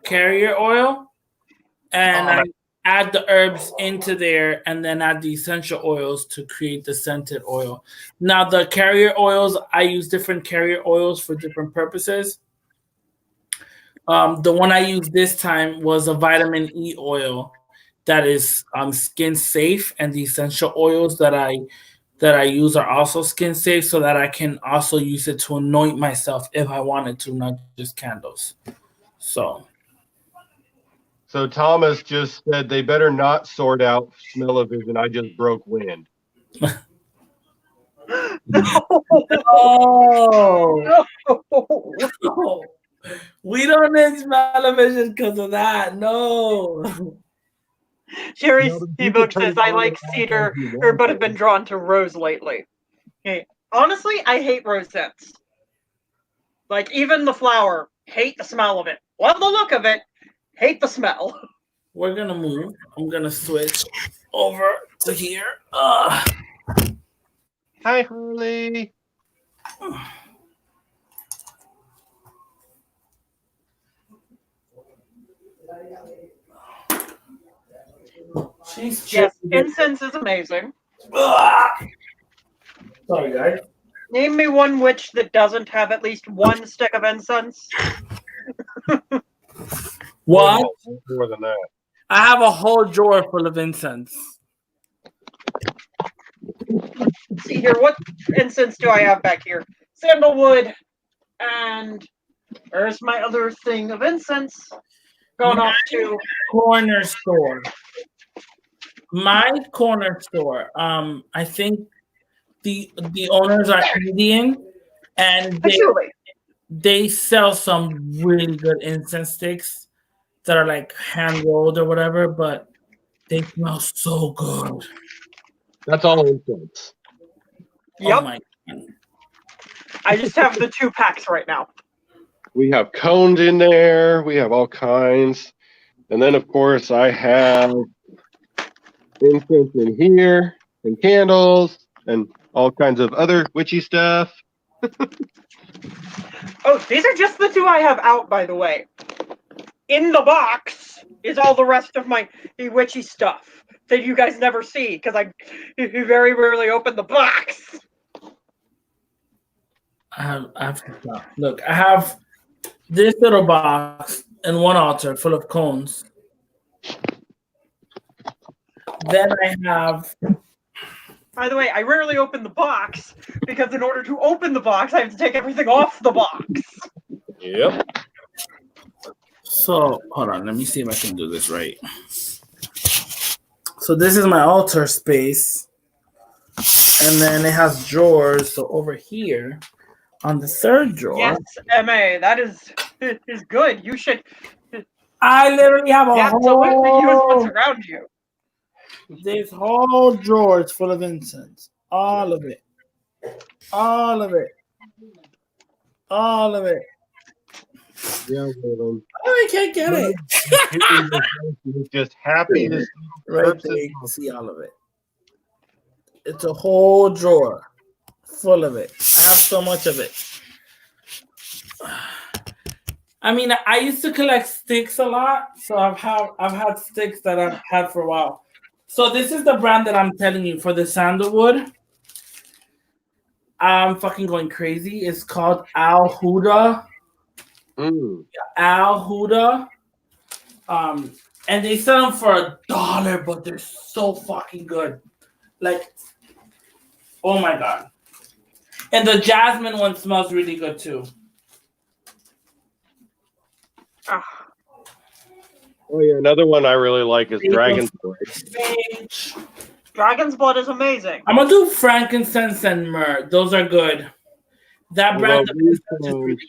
carrier oil. And I add the herbs into there and then add the essential oils to create the scented oil. Now, the carrier oils, I use different carrier oils for different purposes. The one I used this time was a vitamin E oil that is skin safe, and the essential oils that I use are also skin safe, so that I can also use it to anoint myself if I wanted to, not just candles. So Thomas just said they better not sort out smell-o-vision. I just broke wind. Oh, no. We don't need smell-o-vision because of that. No. Sherry Seaboat says, I like cedar, but have been drawn to rose lately. Okay. Honestly, I hate rose scents. Like, even the flower, hate the smell of it. Love the look of it, hate the smell. We're going to move. I'm going to switch over to here. Hi, Harley. Yes, incense is amazing. Sorry, guys. Name me one witch that doesn't have at least one stick of incense. What? More than that. I have a whole drawer full of incense. Let's see here, what incense do I have back here? Sandalwood, and there's my other thing of incense. Going off to corner store. My corner store. I think the owners are Indian, and they sell some really good incense sticks that are like hand rolled or whatever. But They smell so good. That's all incense. Yep. Oh my god. I just have the 2 packs right now. We have cones in there. We have all kinds. And then, of course, I have incense in here and candles and all kinds of other witchy stuff. Oh, these are just the 2 I have out, by the way. In the box is all the rest of my witchy stuff that you guys never see because I very rarely open the box. Look, I have this little box and one altar full of cones. Then I have. By the way, I rarely open the box because in order to open the box, I have to take everything off the box. Yep. So hold on, let me see if I can do this right. So this is my altar space, and then it has drawers. So over here, on the third drawer, Yes, MA, that is good. You should. I literally have a Absolutely use what's whole. around you. This whole drawer is full of incense. All of it. All of it. All of it. Yeah, Oh, I can't get it. He's just happy to see Right there, you can see all of it. It's a whole drawer full of it. I have so much of it. I mean, I used to collect sticks a lot, so I've had sticks that I've had for a while. So this is the brand that I'm telling you for the sandalwood. I'm fucking going crazy. It's called Al Huda. Al Huda. And they sell them for $1, but they're so fucking good. Like, oh my god. And the jasmine one smells really good too. Oh yeah, another one I really like is Dragon's Blood. Dragon's Blood is amazing. I'm gonna do frankincense and myrrh. Those are good. That brand of incense is really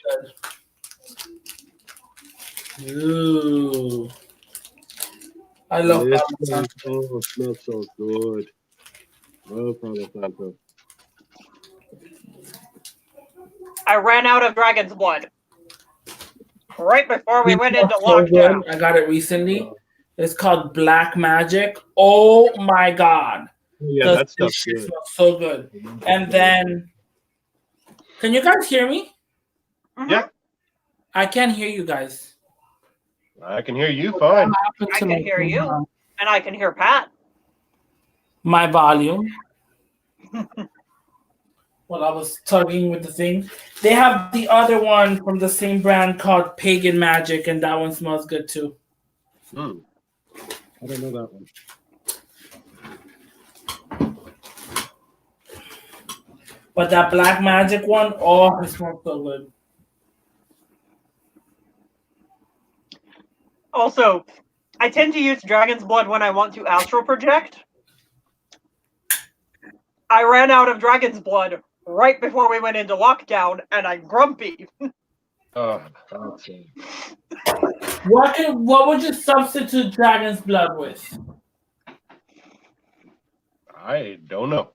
good. Ooh. I love Palo Santo. Oh, it smells so good. Love Palo Santo. I ran out of Dragon's Blood right before we went into So lockdown. good. I got it recently. It's called Black Magic. Oh my god. Yeah, that stuff's shit good. smells so good. And then, can you guys hear me? Yeah. I can't hear you guys. I can hear you fine. I can hear you, and I can hear Pat. My volume. Well, I was tugging with the thing. They have the other one from the same brand called Pagan Magic, and that one smells good too. I don't know that one. But that Black Magic one, oh, it smells so good. Also, I tend to use Dragon's Blood when I want to astral project. I ran out of Dragon's Blood right before we went into lockdown, and I'm grumpy. What would you substitute Dragon's Blood with? I don't know.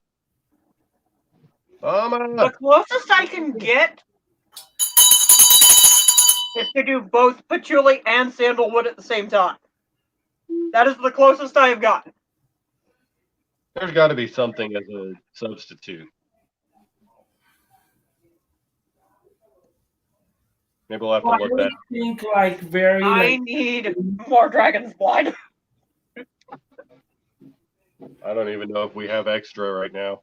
The closest I can get is to do both patchouli and sandalwood at the same time. That is the closest I have gotten. There's got to be something as a substitute. Maybe we'll have to look that. Think like very. I need more Dragon's Blood. I don't even know if we have extra right now.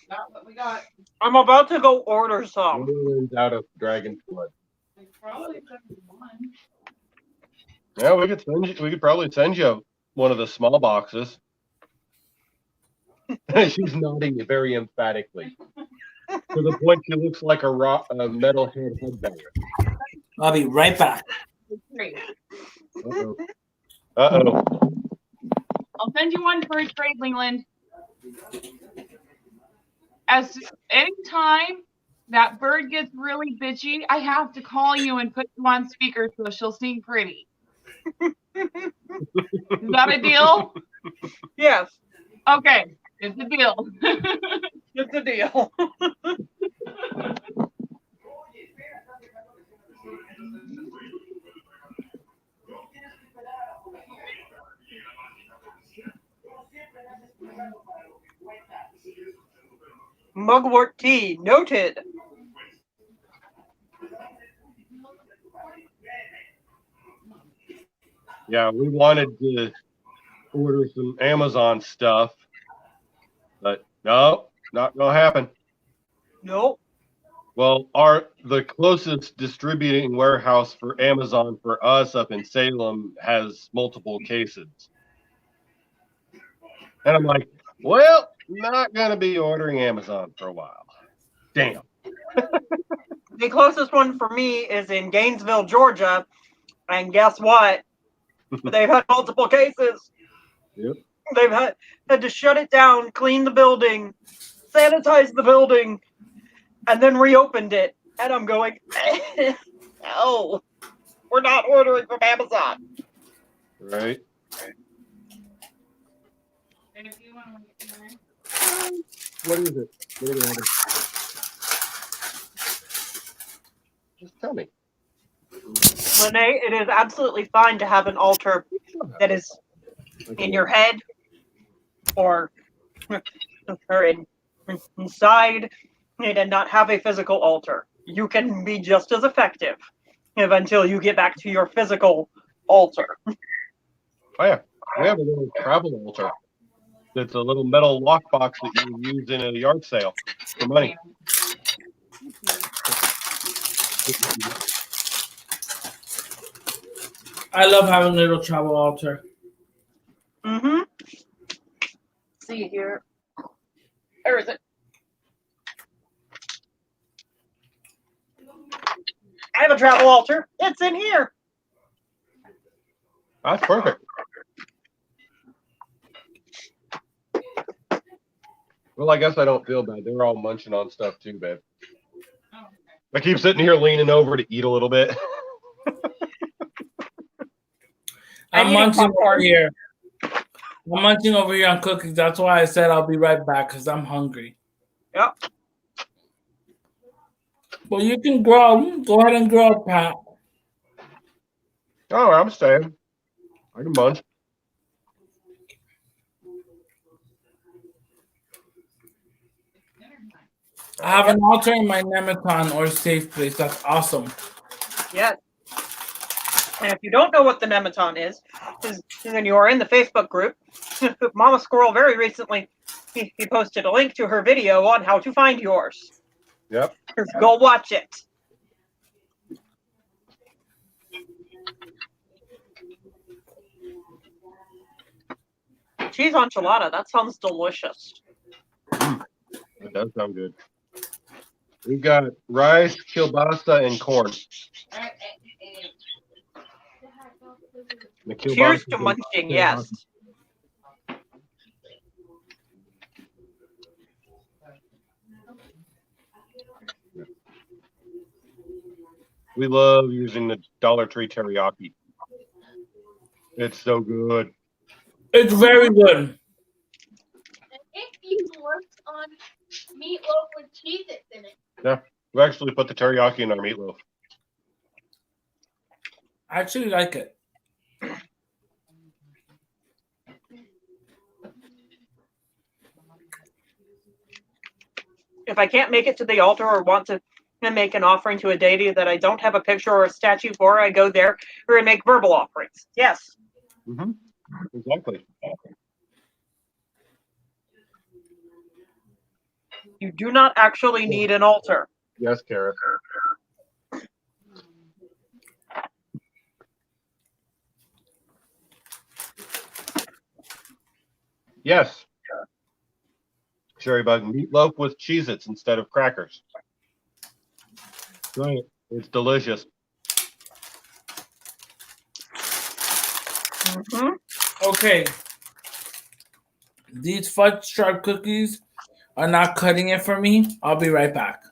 Not what we got. I'm about to go order some. Everyone's out of Dragon's Blood. Probably one. Yeah, we could probably send you one of the small boxes. She's nodding very emphatically. To the point she looks like a metalhead headbanger. I'll be right back. Great. Uh-oh. Uh-oh. I'll send you one for a trade, Leland. As anytime that bird gets really bitchy, I have to call you and put you on speaker so she'll sing pretty. Is that a deal? Yes, Okay, it's a deal. it's a deal. Mugwort tea, noted. Yeah, we wanted to order some Amazon stuff, but no, not gonna happen. Nope. Well, the closest distributing warehouse for Amazon for us up in Salem has multiple cases. And I'm like, well, not gonna be ordering Amazon for a while. Damn. The closest one for me is in Gainesville, Georgia, and guess what? They've had multiple cases. Yep. They've had to shut it down, clean the building, sanitize the building, and then reopened it. And I'm going, no, we're not ordering from Amazon. Right. What is it? What are we ordering? Just tell me. Lene, it is absolutely fine to have an altar that is in your head or inside and not have a physical altar. You can be just as effective until you get back to your physical altar. Oh yeah, we have a little travel altar. It's a little metal lockbox that you use in a yard sale for money. I love having a little travel altar. Mm-hmm. See here. Where is it? I have a travel altar. It's in here. That's perfect. Well, I guess I don't feel bad. They're all munching on stuff too, babe. I keep sitting here leaning over to eat a little bit. I'm munching over here. I'm munching over here on cookies. That's why I said I'll be right back because I'm hungry. Yep. Well, you can grow. Go ahead and grow, Pat. Oh, I'm staying. I can munch. I have an altar in my Nematon or safe place. That's awesome. Yes. And if you don't know what the Nematon is then you are in the Facebook group. Mama Squirrel very recently he posted a link to her video on how to find yours. Yep. Go watch it. Cheese enchilada. That sounds delicious. That does sound good. We've got rice, kielbasa, and corn. The Cheers kielbasa to is munching, kielbasa. yes. We love using the Dollar Tree teriyaki. It's so good. It's very good. It even works on meatloaf with Cheez-Its in it. Yeah, we actually put the teriyaki in our meatloaf. I actually like it. If I can't make it to the altar or want to make an offering to a deity that I don't have a picture or a statue for, I go there and make verbal offerings. Yes. Mm-hmm. Exactly. You do not actually need an altar. Yes, Kara. Yes. Sherry Bug, meatloaf with Cheez-Its instead of crackers. Right. It's delicious. Mm-hmm. Okay. These fudge stripe cookies are not cutting it for me. I'll be right back.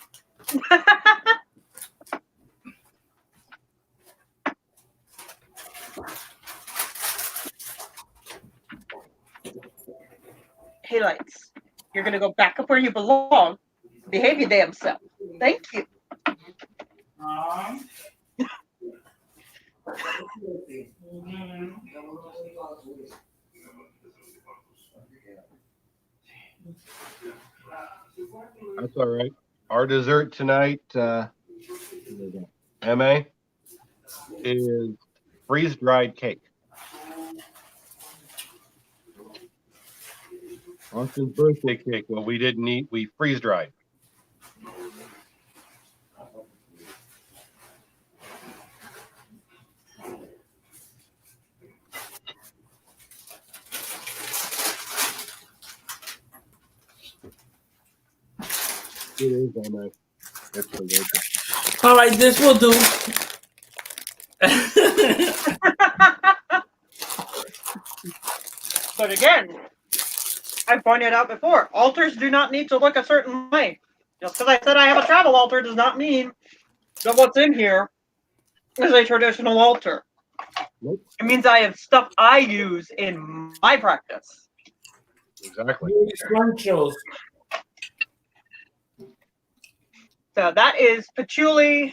Hey, lights. You're gonna go back up where you belong. Behave your damn self. Thank you. Um, That's all right. Our dessert tonight, MA, is freeze dried cake. Austin's birthday cake. Well, we didn't eat, we freeze dried. It is, MA. It's delicious. all right, this will do. But again, I pointed out before, altars do not need to look a certain way. Just because I said I have a travel altar does not mean that what's in here is a traditional altar. Nope. It means I have stuff I use in my practice. Exactly. Scrunchos. So that is patchouli,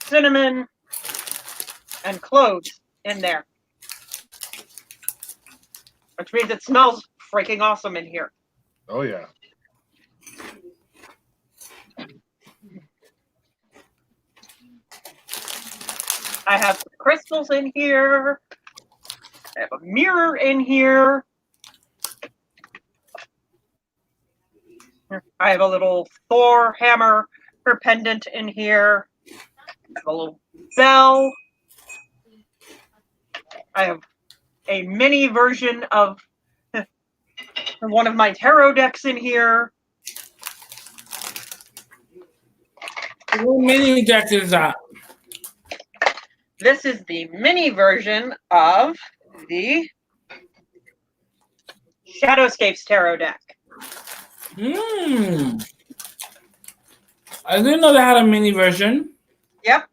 cinnamon, and cloves in there. Which means it smells freaking awesome in here. Oh, yeah. I have crystals in here. I have a mirror in here. I have a little Thor hammer for pendant in here. I have a little bell. I have a mini version of one of my tarot decks in here. What mini deck is that? This is the mini version of the Shadowscapes tarot deck. I didn't know they had a mini version. Yep.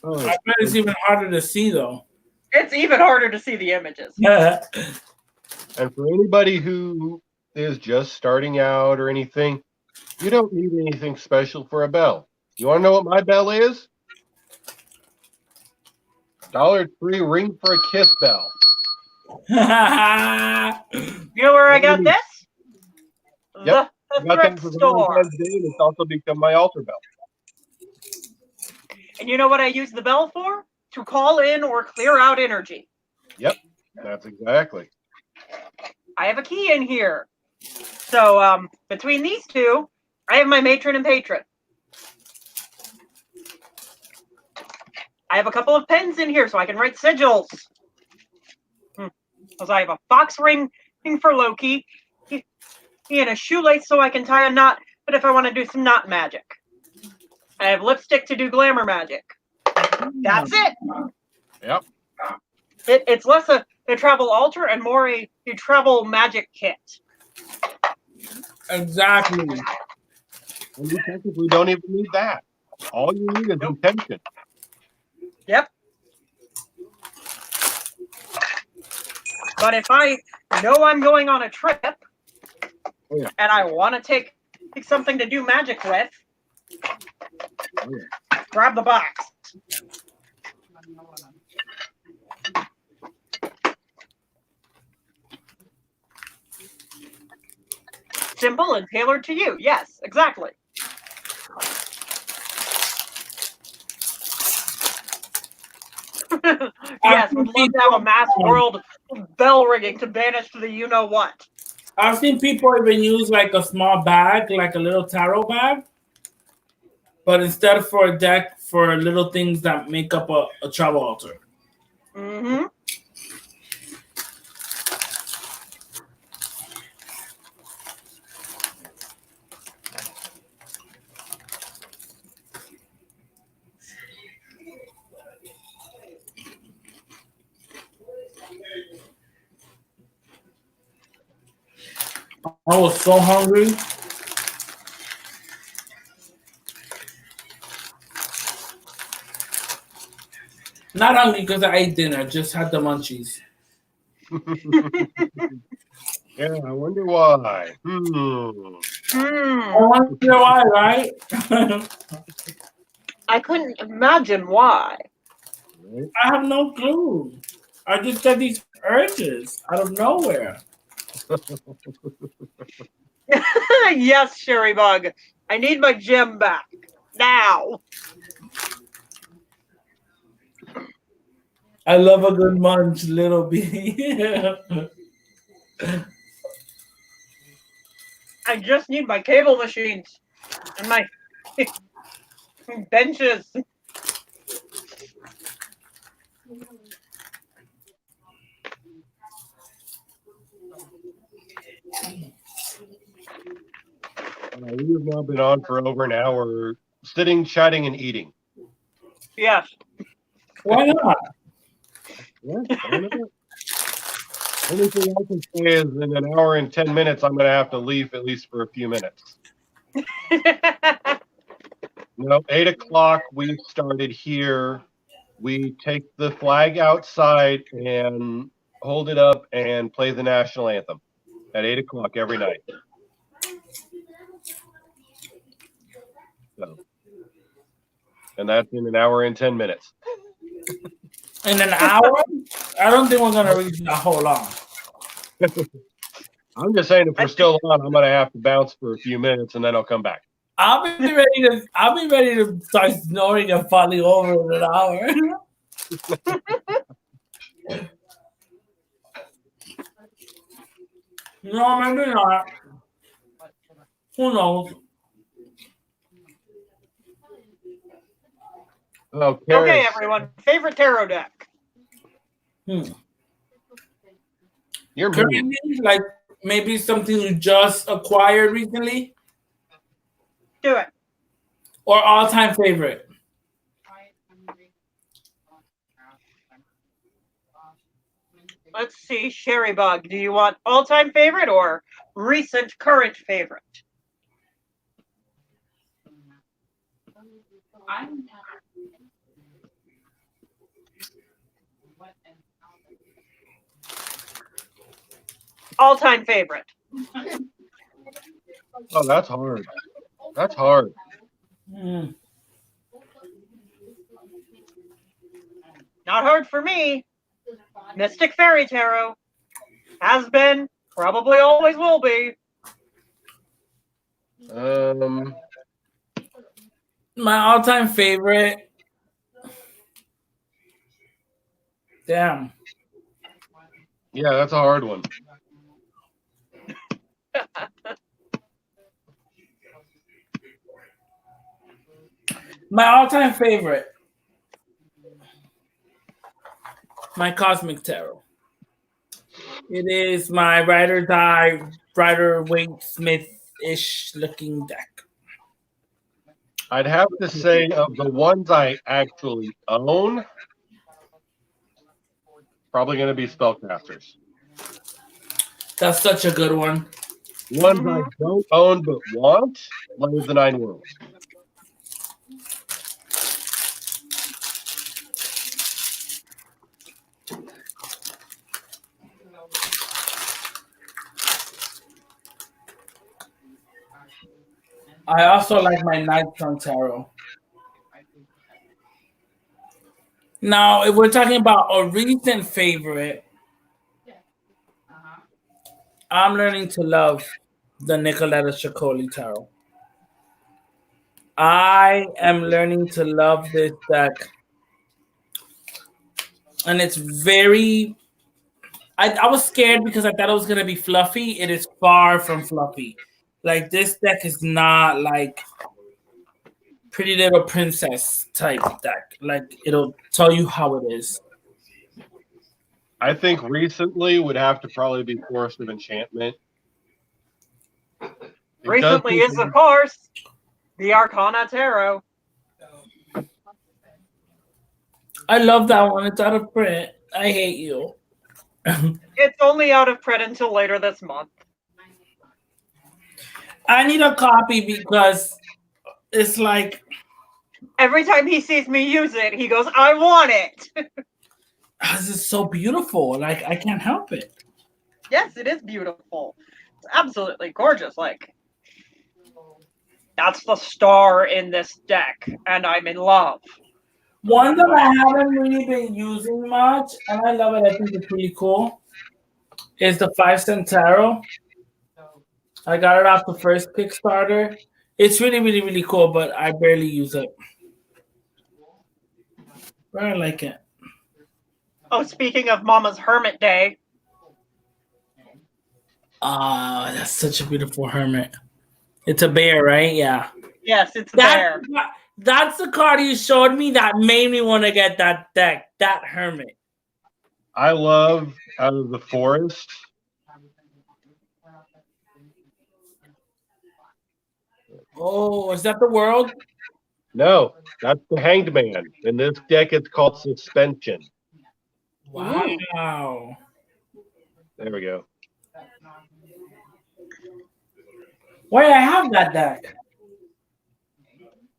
Oh, I bet it's even harder to see, though. It's even harder to see the images. and for anybody who is just starting out or anything, you don't need anything special for a bell. You want to know what my bell is? $3 ring for a kiss bell. You know where I got this? Yep. The I got thrift that for store. Valentine's Day, and it's also become my altar bell. And you know what I use the bell for? To call in or clear out energy. Yep, that's exactly. I have a key in here. So between these two, I have my matron and patron. I have a couple of pens in here so I can write sigils. Because I have a fox ring for Loki, and a shoelace so I can tie a knot, but if I want to do some knot magic. I have lipstick to do glamour magic. That's it. Yep. It's less a travel altar and more a travel magic kit. Exactly. And you technically don't even need that. All you need is intention. Yep. But if I know I'm going on a trip and I want to take something to do magic with, grab the box. Simple and tailored to you. Yes, exactly. Yes, would love to have a mass world bell ringing to banish the you-know-what. I've seen people even use like a small bag, like a little tarot bag, but instead for a deck, for little things that make up a travel altar. Mm-hmm. I was so hungry. Not hungry because I ate dinner, just had the munchies. Yeah, I wonder why. I want to know why, right? I couldn't imagine why. Right? I have no clue. I just get these urges out of nowhere. Yes, Sherry Bug. I need my gem back. Now. I love a good munch, little bee. I just need my cable machines and my benches. We have now been on for over an hour, sitting, chatting, and eating. Yes. Why not? Yeah, why not? Only thing I can say is in an hour and 10 minutes, I'm going to have to leave at least for a few minutes. 8 o'clock, we started here. We take the flag outside and hold it up and play the national anthem at 8 o'clock every night. So, and that's in an hour and 10 minutes. In an hour? I don't think we're gonna reach that whole long. I'm just saying, if we're still on, I'm going to have to bounce for a few minutes and then I'll come back. I'll be ready to start snoring and falling over in an hour. No, maybe not. Who knows? Oh, Okay, Karis, everyone. Favorite tarot deck? Hmm. you're mean. Currently, like maybe something you just acquired recently, Do it. or all-time favorite. Let's see, Sherry Bug. Do you want all-time favorite or recent current favorite? All-time favorite. Oh, that's hard. That's hard. Hmm. Not hard for me. Mystic Fairy Tarot. Has been. Probably always will be. My all-time favorite. Damn. Yeah, that's a hard one. My all-time favorite. My Cosmic Tarot. It is my Rider Waite Smith-ish looking deck. I'd have to say, of the ones I actually own, probably going to be Spellcasters. That's such a good one. Ones I don't own but want, Light of the Nine Worlds. I also like my Nightsun Tarot. Now, if we're talking about a recent favorite, I'm learning to love the Nicoletta Shikoli Tarot. I am learning to love this deck. And it's very... I was scared because I thought it was going to be fluffy. It is far from fluffy. Like, this deck is not like Pretty Little Princess type deck. Like, it'll tell you how it is. I think recently would have to probably be Forest of Enchantment. Recently is, of course, the Arcana Tarot. I love that one. It's out of print. I hate you. It's only out of print until later this month. I need a copy because it's like... Every time he sees me use it, he goes, I want it. This is so beautiful. Like I can't help it. Yes, it is beautiful. It's absolutely gorgeous. Like, that's the star in this deck, and I'm in love. One that I haven't really been using much, and I love it. I think it's pretty cool. Is the 5 cent tarot. I got it off the first Kickstarter. It's really, really, really cool, but I barely use it. But I like it. Oh, speaking of Mama's Hermit Day, Ah, that's such a beautiful hermit. It's a bear, right? Yeah. yes, it's That, there. that's the card you showed me that made me want to get that deck, that hermit. I love Out of the Forest. Oh, is that the world? No, that's the Hanged Man. In this deck, it's called Suspension. Wow. There we go. Wait, I have that deck.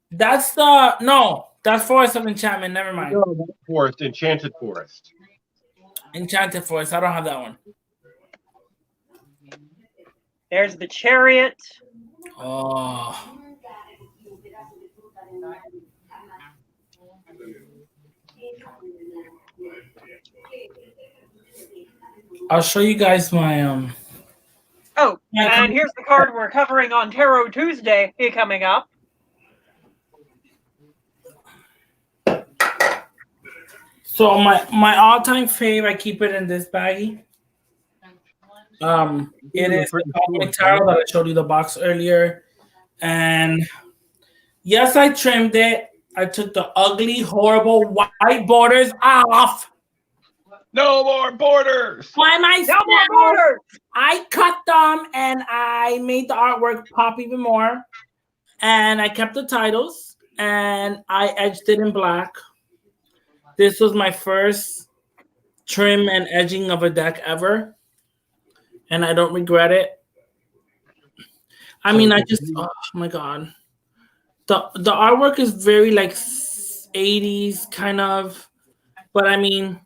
That's Forest of Enchantment. Never mind. No, not Forest, Enchanted Forest. Enchanted Forest. I don't have that one. There's the Chariot. Oh. I'll show you guys my Oh, and here's the card we're covering on Tarot Tuesday coming up. So my all-time fave, I keep it in this baggie. It is the Cosmic Tarot that I showed you the box earlier. And yes, I trimmed it. I took the ugly, horrible white borders off. No more borders. Why am I No more borders! I cut them and I made the artwork pop even more. And I kept the titles and I edged it in black. This was my first trim and edging of a deck ever. And I don't regret it. I mean, I just, oh my God. The artwork is very like 80s kind of, but I mean,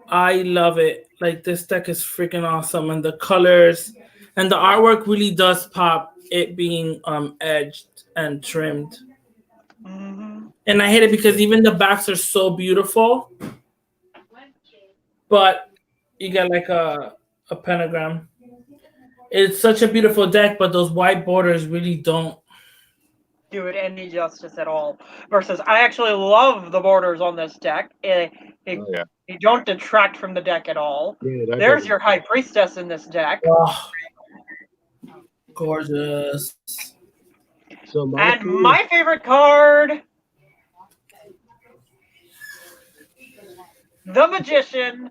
I love it. Like this deck is freaking awesome, and the colors and the artwork really does pop. It being edged and trimmed, and I hate it because even the backs are so beautiful, but you get like a pentagram. It's such a beautiful deck, but those white borders really don't do it any justice at all. Versus, I actually love the borders on this deck. They don't detract from the deck at all. Yeah, There's your High Priestess in this deck. Oh, gorgeous. So my favorite card, the Magician.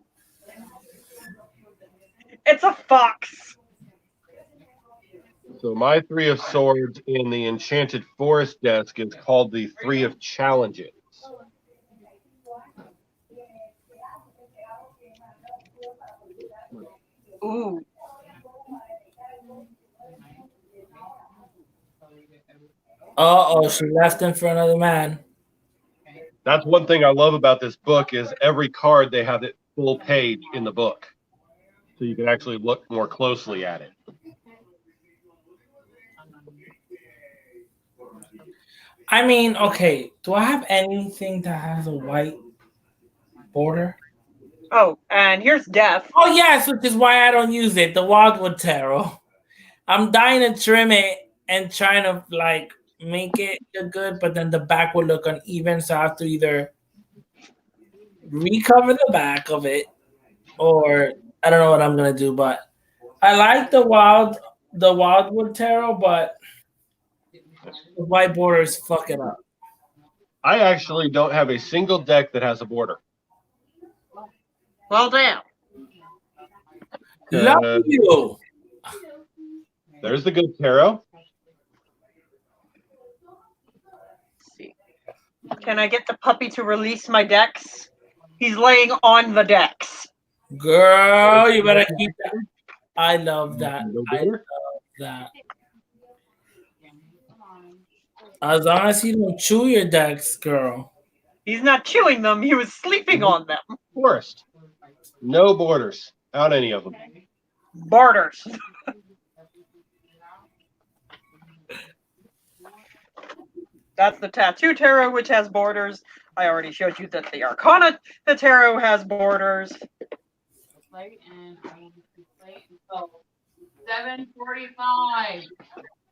It's a fox. So my Three of Swords in the Enchanted Forest desk is called the Three of Challenges. Ooh. Oh, she left him for another man. That's one thing I love about this book is every card they have it full page in the book. So you can actually look more closely at it. I mean, okay, do I have anything that has a white border? Oh, and here's Death. Oh, yes, which is why I don't use it, the Wildwood Tarot. I'm dying to trim it and trying to, like, make it look good, but then the back will look uneven, so I have to either recover the back of it or I don't know what I'm going to do, but I like the Wildwood Tarot, but the white borders fuck it up. I actually don't have a single deck that has a border. Well, damn. Love you. There's the good tarot. Let's see. Can I get the puppy to release my decks? He's laying on the decks. Girl, you better keep that. I love that. No I border? love that. As long as you don't chew your decks, girl. He's not chewing them, he was sleeping on them. Forest. No borders on any of them. Borders. That's the Tattoo Tarot, which has borders. I already showed you that the Arcana, the Tarot, has borders. Play and I want to play until 7:45.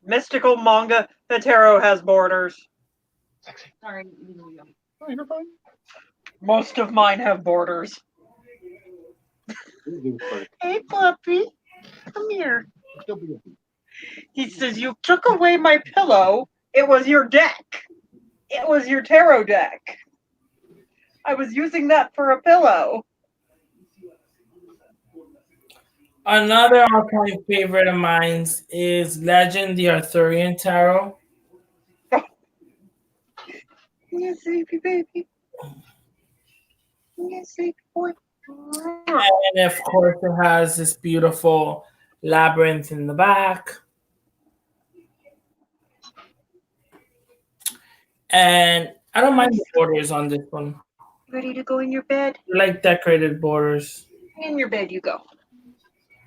Mystical Manga, the Tarot, has borders. Sorry. Oh, you're fine. Most of mine have borders. Hey, puppy. Come here. He says, you took away my pillow. It was your deck. It was your tarot deck. I was using that for a pillow. Another all-time favorite of mine is Legend, the Arthurian Tarot. You sleepy baby. You sleepy boy. And of course, it has this beautiful labyrinth in the back. And I don't mind the borders on this one. Ready to go in your bed? I like decorated borders. In your bed you go.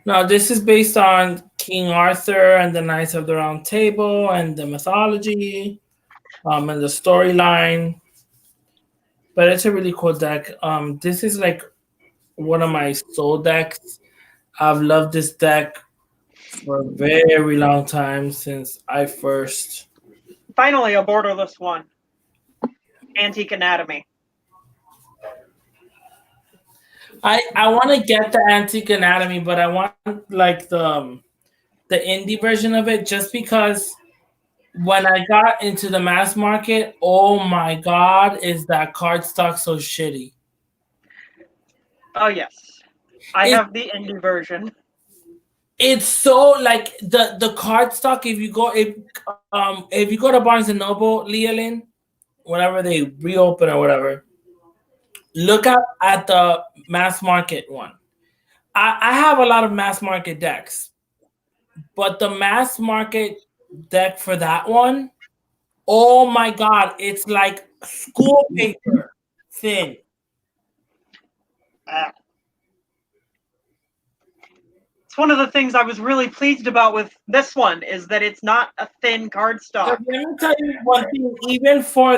Now, this is based on King Arthur and the Knights of the Round Table and the mythology and the storyline. But it's a really cool deck. This is like one of my soul decks. I've loved this deck for a very long time since I first. Finally, a borderless one. Antique Anatomy. I want to get the Antique Anatomy, but I want like the indie version of it just because when I got into the mass market, oh my god, is that cardstock so shitty. Oh yes. I have the indie version. It's so like the cardstock. If you go to Barnes and Noble, Leolyn, whenever they reopen or whatever, look at the mass market one. I have a lot of mass market decks, but the mass market deck for that one, oh my god, it's like school paper thin. It's one of the things I was really pleased about with this one is that it's not a thin cardstock. Let me tell you one thing. Even for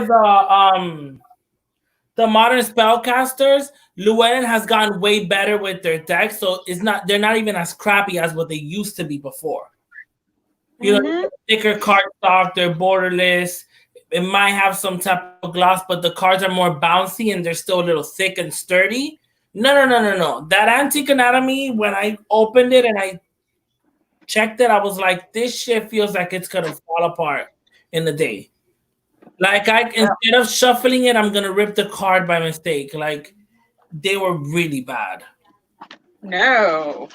the modern spellcasters, Llewellyn has gotten way better with their decks, so they're not even as crappy as what they used to be before. You know, thicker cardstock, they're borderless. It might have some type of gloss, but the cards are more bouncy and they're still a little thick and sturdy. No. That Antique Anatomy, when I opened it and I checked it, I was like, this shit feels like it's gonna fall apart in a day. Like instead of shuffling it, I'm gonna rip the card by mistake. Like they were really bad. No.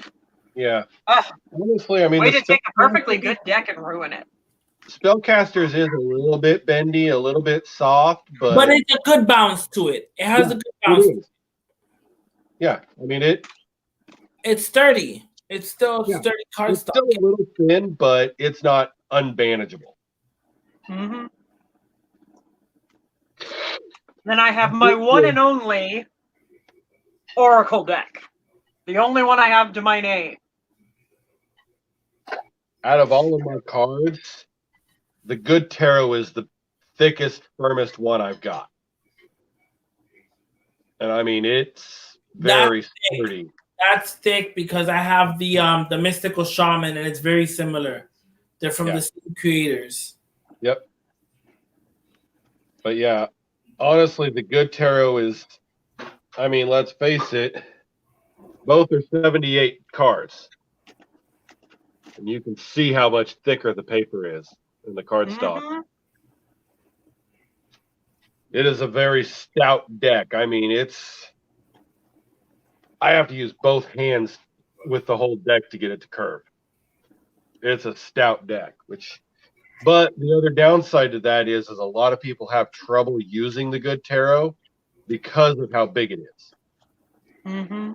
Yeah. Ugh. Honestly, I mean, Way to take a perfectly good deck and ruin it. Spellcasters is a little bit bendy, a little bit soft, but it's a good bounce to it. It has a good bounce. Yeah, I mean it's sturdy. It's still sturdy cardstock. It's still a little thin, but it's not unmanageable. Mm-hmm. Then I have my one and only Oracle deck. The only one I have to my name. Out of all of my cards, the Good Tarot is the thickest, firmest one I've got. And I mean, it's very sturdy. That's thick because I have the Mystical Shaman, and it's very similar. They're from the same creators. Yep. But yeah, honestly, the Good Tarot is, I mean, let's face it, both are 78 cards. And you can see how much thicker the paper is in the cardstock. Mm-hmm. It is a very stout deck. I mean, I have to use both hands with the whole deck to get it to curve. It's a stout deck, but the other downside to that is a lot of people have trouble using the Good Tarot because of how big it is. Mm-hmm.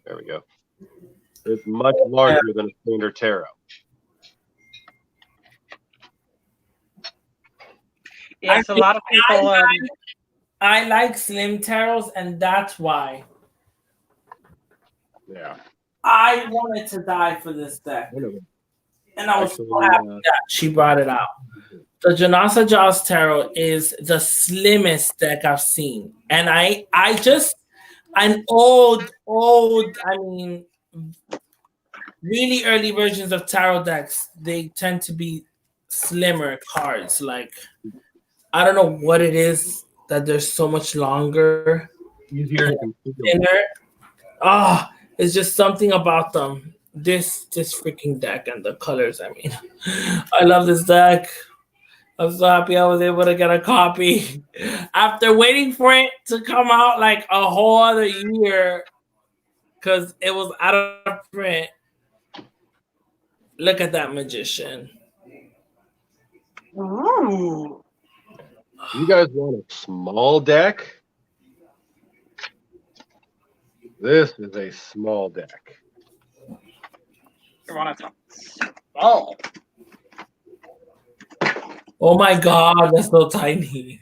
There we go. It's much larger than a standard tarot. Yes, a Actually, lot of people. I like slim tarots, and that's why Yeah. I wanted to die for this deck. One of them. And I was so Actually, happy that she brought it out. The Janasa Jaws Tarot is the slimmest deck I've seen. And I just an old, I mean really early versions of tarot decks, they tend to be slimmer cards. Like I don't know what it is that they're so much longer easier to conceal. thinner. Ah, it's just something about them. This freaking deck and the colors. I mean, I love this deck. I'm so happy I was able to get a copy after waiting for it to come out like a whole other year because it was out of print. Look at that magician. Ooh. You guys want a small deck? This is a small deck. You want to talk small? Oh my god, that's so tiny.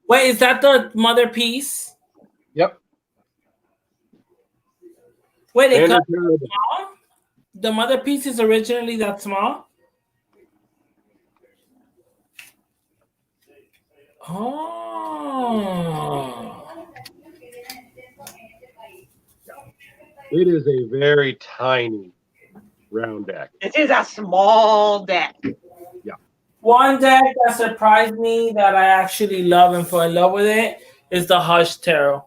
Wait, is that the mother piece? Yep. Wait, it Standard comes tarot deck. small? The mother piece is originally that small? Oh. It is a very tiny round deck. It is a small deck. One deck that surprised me that I actually love and fell in love with it is the Hush Tarot.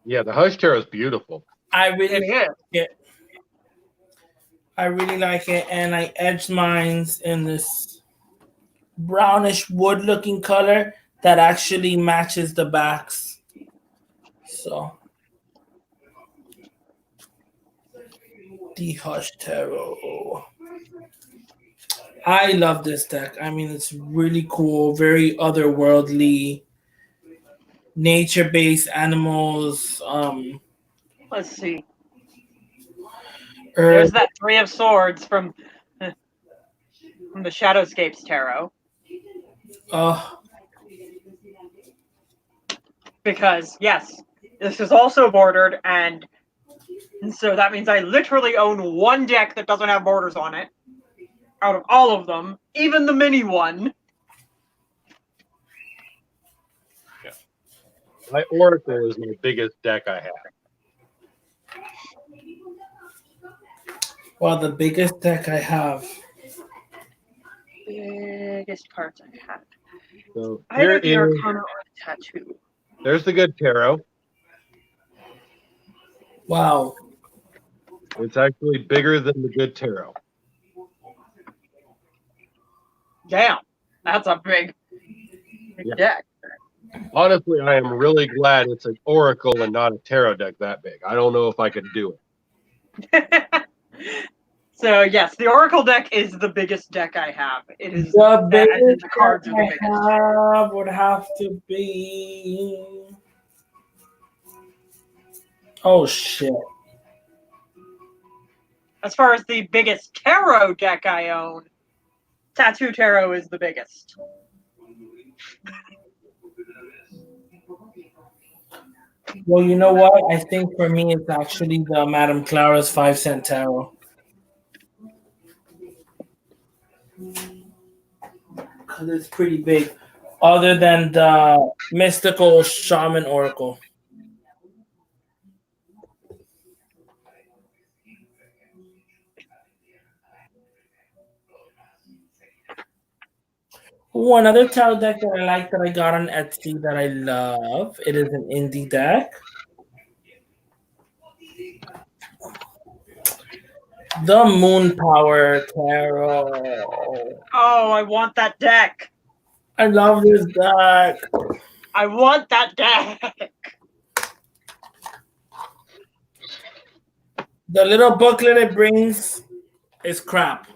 Yeah, the Hush Tarot is beautiful. I really It is. like it. I really like it, and I edged mines in this brownish wood looking color that actually matches the backs. So the Hush Tarot. I love this deck. I mean, it's really cool, very otherworldly, nature-based animals. Let's see. Earth. There's that Three of Swords from the Shadowscapes Tarot. Because, yes, this is also bordered, and so that means I literally own one deck that doesn't have borders on it. Out of all of them, even the mini one. Yeah. My Oracle is my biggest deck I have. Well, the biggest deck I have. Biggest cards I have. So Either here the is, Arcana or the Tattoo. there's the good tarot. Wow. It's actually bigger than the good tarot. Damn, that's a big Yeah. deck. Honestly, I am really glad it's an Oracle and not a tarot deck that big. I don't know if I could do it. So yes, the Oracle deck is the biggest deck I have. It is The biggest the cards deck are the I biggest. have would have to be. Oh shit! As far as the biggest tarot deck I own, Tattoo Tarot is the biggest. Well, you know what? I think for me, it's actually the Madame Clara's 5 cent tarot. Because it's pretty big. Other than the mystical shaman oracle. Ooh, another tarot deck that I like that I got on Etsy that I love. It is an indie deck. The Moon Power Tarot. Oh, I want that deck. I love this deck. I want that deck. The little booklet it brings is crap.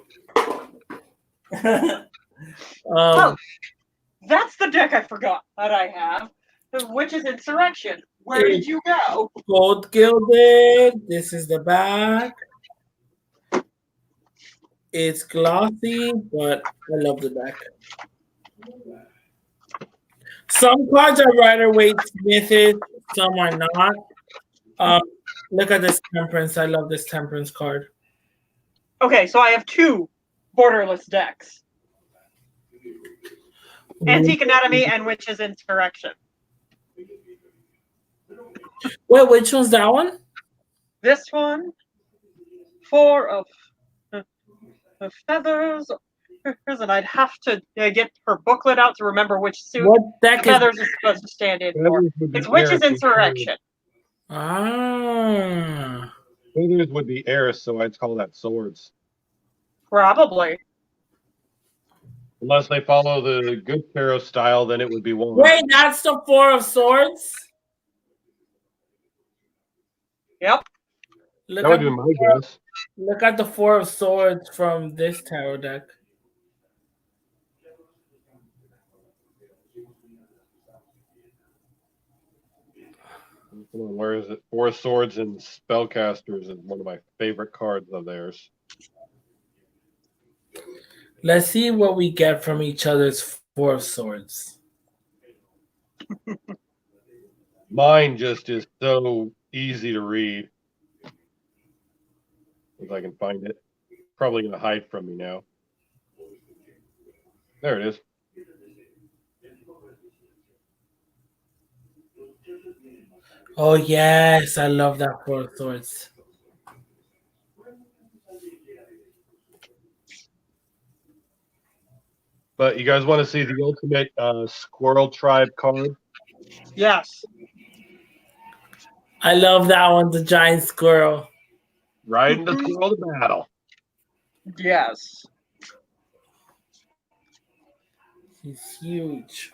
Oh, that's the deck I forgot that I have. The Witch's Insurrection. Where did you go? Gold gilded. This is the back. It's glossy, but I love the deck. Some cards are Rider-Waite Smiths, some are not. Look at this Temperance. I love this Temperance card. Okay, so I have 2 borderless decks. Antique Anatomy and Witch's Insurrection. Wait, which one's that one? This one, 4 of feathers, and I'd have to get her booklet out to remember which suit What deck is feathers is supposed to stand in for. Feathers would be It's Witch's Eris. Insurrection. Ah. Feathers would be Eris, so I'd call that swords. Probably. Unless they follow the good tarot style, then it would be one. Wait, that's the 4 of Swords? Yep. Look That would at, be my guess. look at the 4 of Swords from this tarot deck. Where is it? 4 Swords and Spellcasters is one of my favorite cards of theirs. Let's see what we get from each other's 4 of Swords. Mine just is so easy to read. If I can find it. Probably going to hide from me now. There it is. Oh, yes. I love that 4 of Swords. But you guys want to see the ultimate Squirrel Tribe card? Yes. I love that one, the giant squirrel. Riding the squirrel to battle. Yes. He's huge.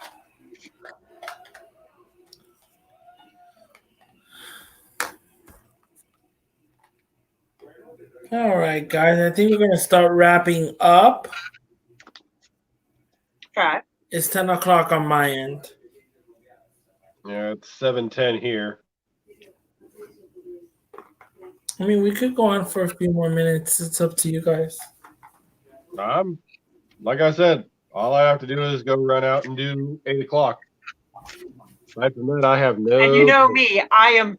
All right, guys. I think we're going to start wrapping up. Okay. It's 10 o'clock on my end. Yeah, it's 7:10 here. I mean, we could go on for a few more minutes. It's up to you guys. Like I said, all I have to do is go run out and do 8 o'clock. Aside from that, I have no. And you know me, I am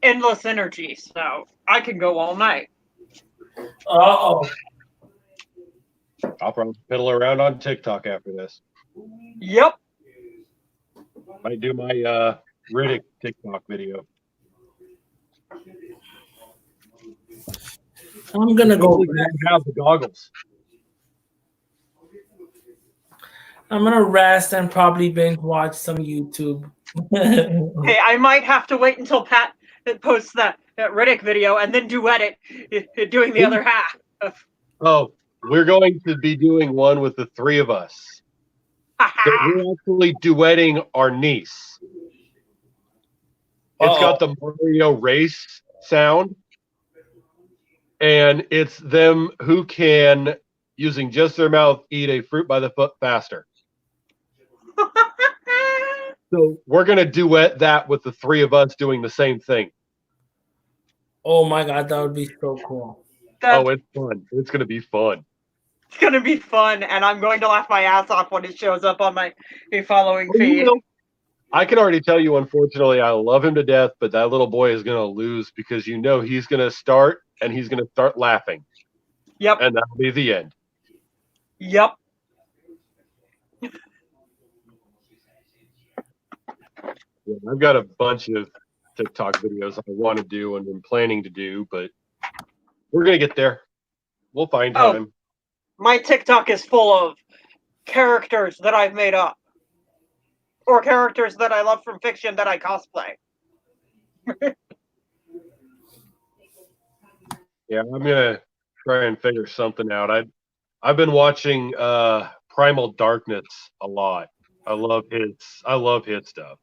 endless energy, so I can go all night. Uh-oh. I'll probably fiddle around on TikTok after this. Yep. Might do my Riddick TikTok video. I'm going to go. Have the goggles. I'm going to rest and probably binge watch some YouTube. Hey, I might have to wait until Pat posts that Riddick video and then duet it, doing the other half. Oh, we're going to be doing one with the 3 of us. So we're actually duetting our niece. It's got the Mario race sound. And it's them who can, using just their mouth, eat a fruit by the foot faster. So we're going to duet that with the 3 of us doing the same thing. Oh my God, that would be so cool. It's fun. It's going to be fun. It's going to be fun, and I'm going to laugh my ass off when it shows up on my following feed. I can already tell you, unfortunately, I love him to death, but that little boy is going to lose because he's going to start and he's going to start laughing. Yep. And that'll be the end. Yep. Yeah, I've got a bunch of TikTok videos I want to do and I'm planning to do, but we're going to get there. We'll find time. My TikTok is full of characters that I've made up. Or characters that I love from fiction that I cosplay. Yeah, I'm gonna try and figure something out. I've been watching Primal Darkness a lot. I love his stuff.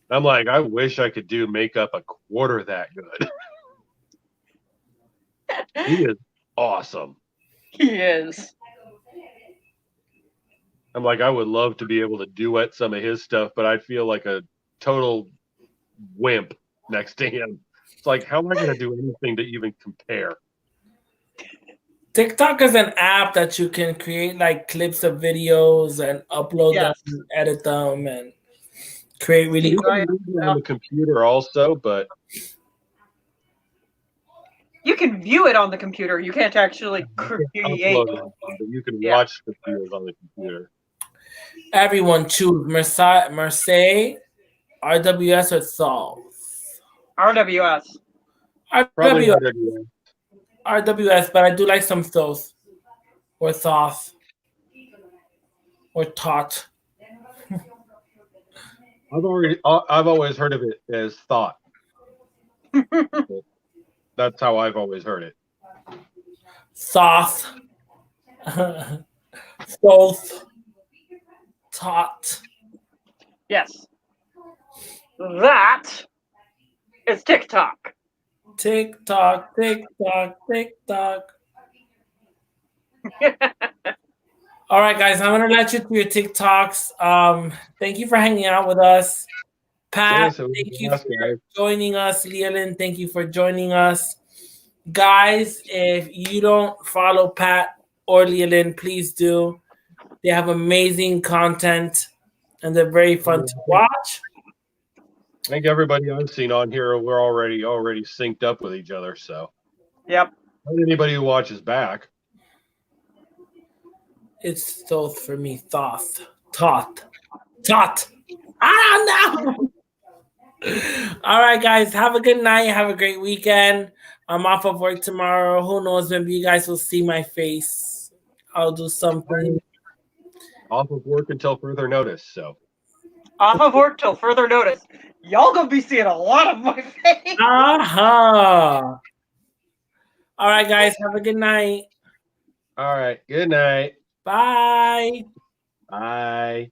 I'm like, I wish I could do makeup a quarter that good. He is awesome. He is. I'm like, I would love to be able to duet some of his stuff, but I feel like a total wimp next to him. It's like, how am I going to do anything to even compare? TikTok is an app that you can create like clips of videos and upload Yes. them, edit them, and create really You cool. can use it on the computer also, but You can view it on the computer. You can't actually create upload it. it, but you can Yeah. watch the videos on the computer. Everyone choose Marseille, RWS, or Solve. RWS. Probably RWS, RWS. RWS, but I do like some Thoth or Thoth or Tot. I've always heard of it as thought. That's how I've always heard it. Thoth. Thoth. Tot. Yes. That is TikTok. TikTok, TikTok, TikTok. All right, guys, I'm gonna let you do your TikToks. Thank you for hanging out with us. Pat, Yes, it was thank you nice, for guys. joining us. Leolyn, thank you for joining us. Guys, if you don't follow Pat or Leolyn, please do. They have amazing content and they're very fun to watch. I think everybody I've seen on here, we're already synced up with each other. So, Yep. not anybody who watches back. It's Thoth for me. Thoth. Tot. I don't know. All right, guys. Have a good night. Have a great weekend. I'm off of work tomorrow. Who knows? Maybe you guys will see my face. I'll do something. Off of work until further notice. So, Off of work till further notice. Y'all gonna be seeing a lot of my face. All right, guys. Have a good night. all right. Good night. Bye. Bye.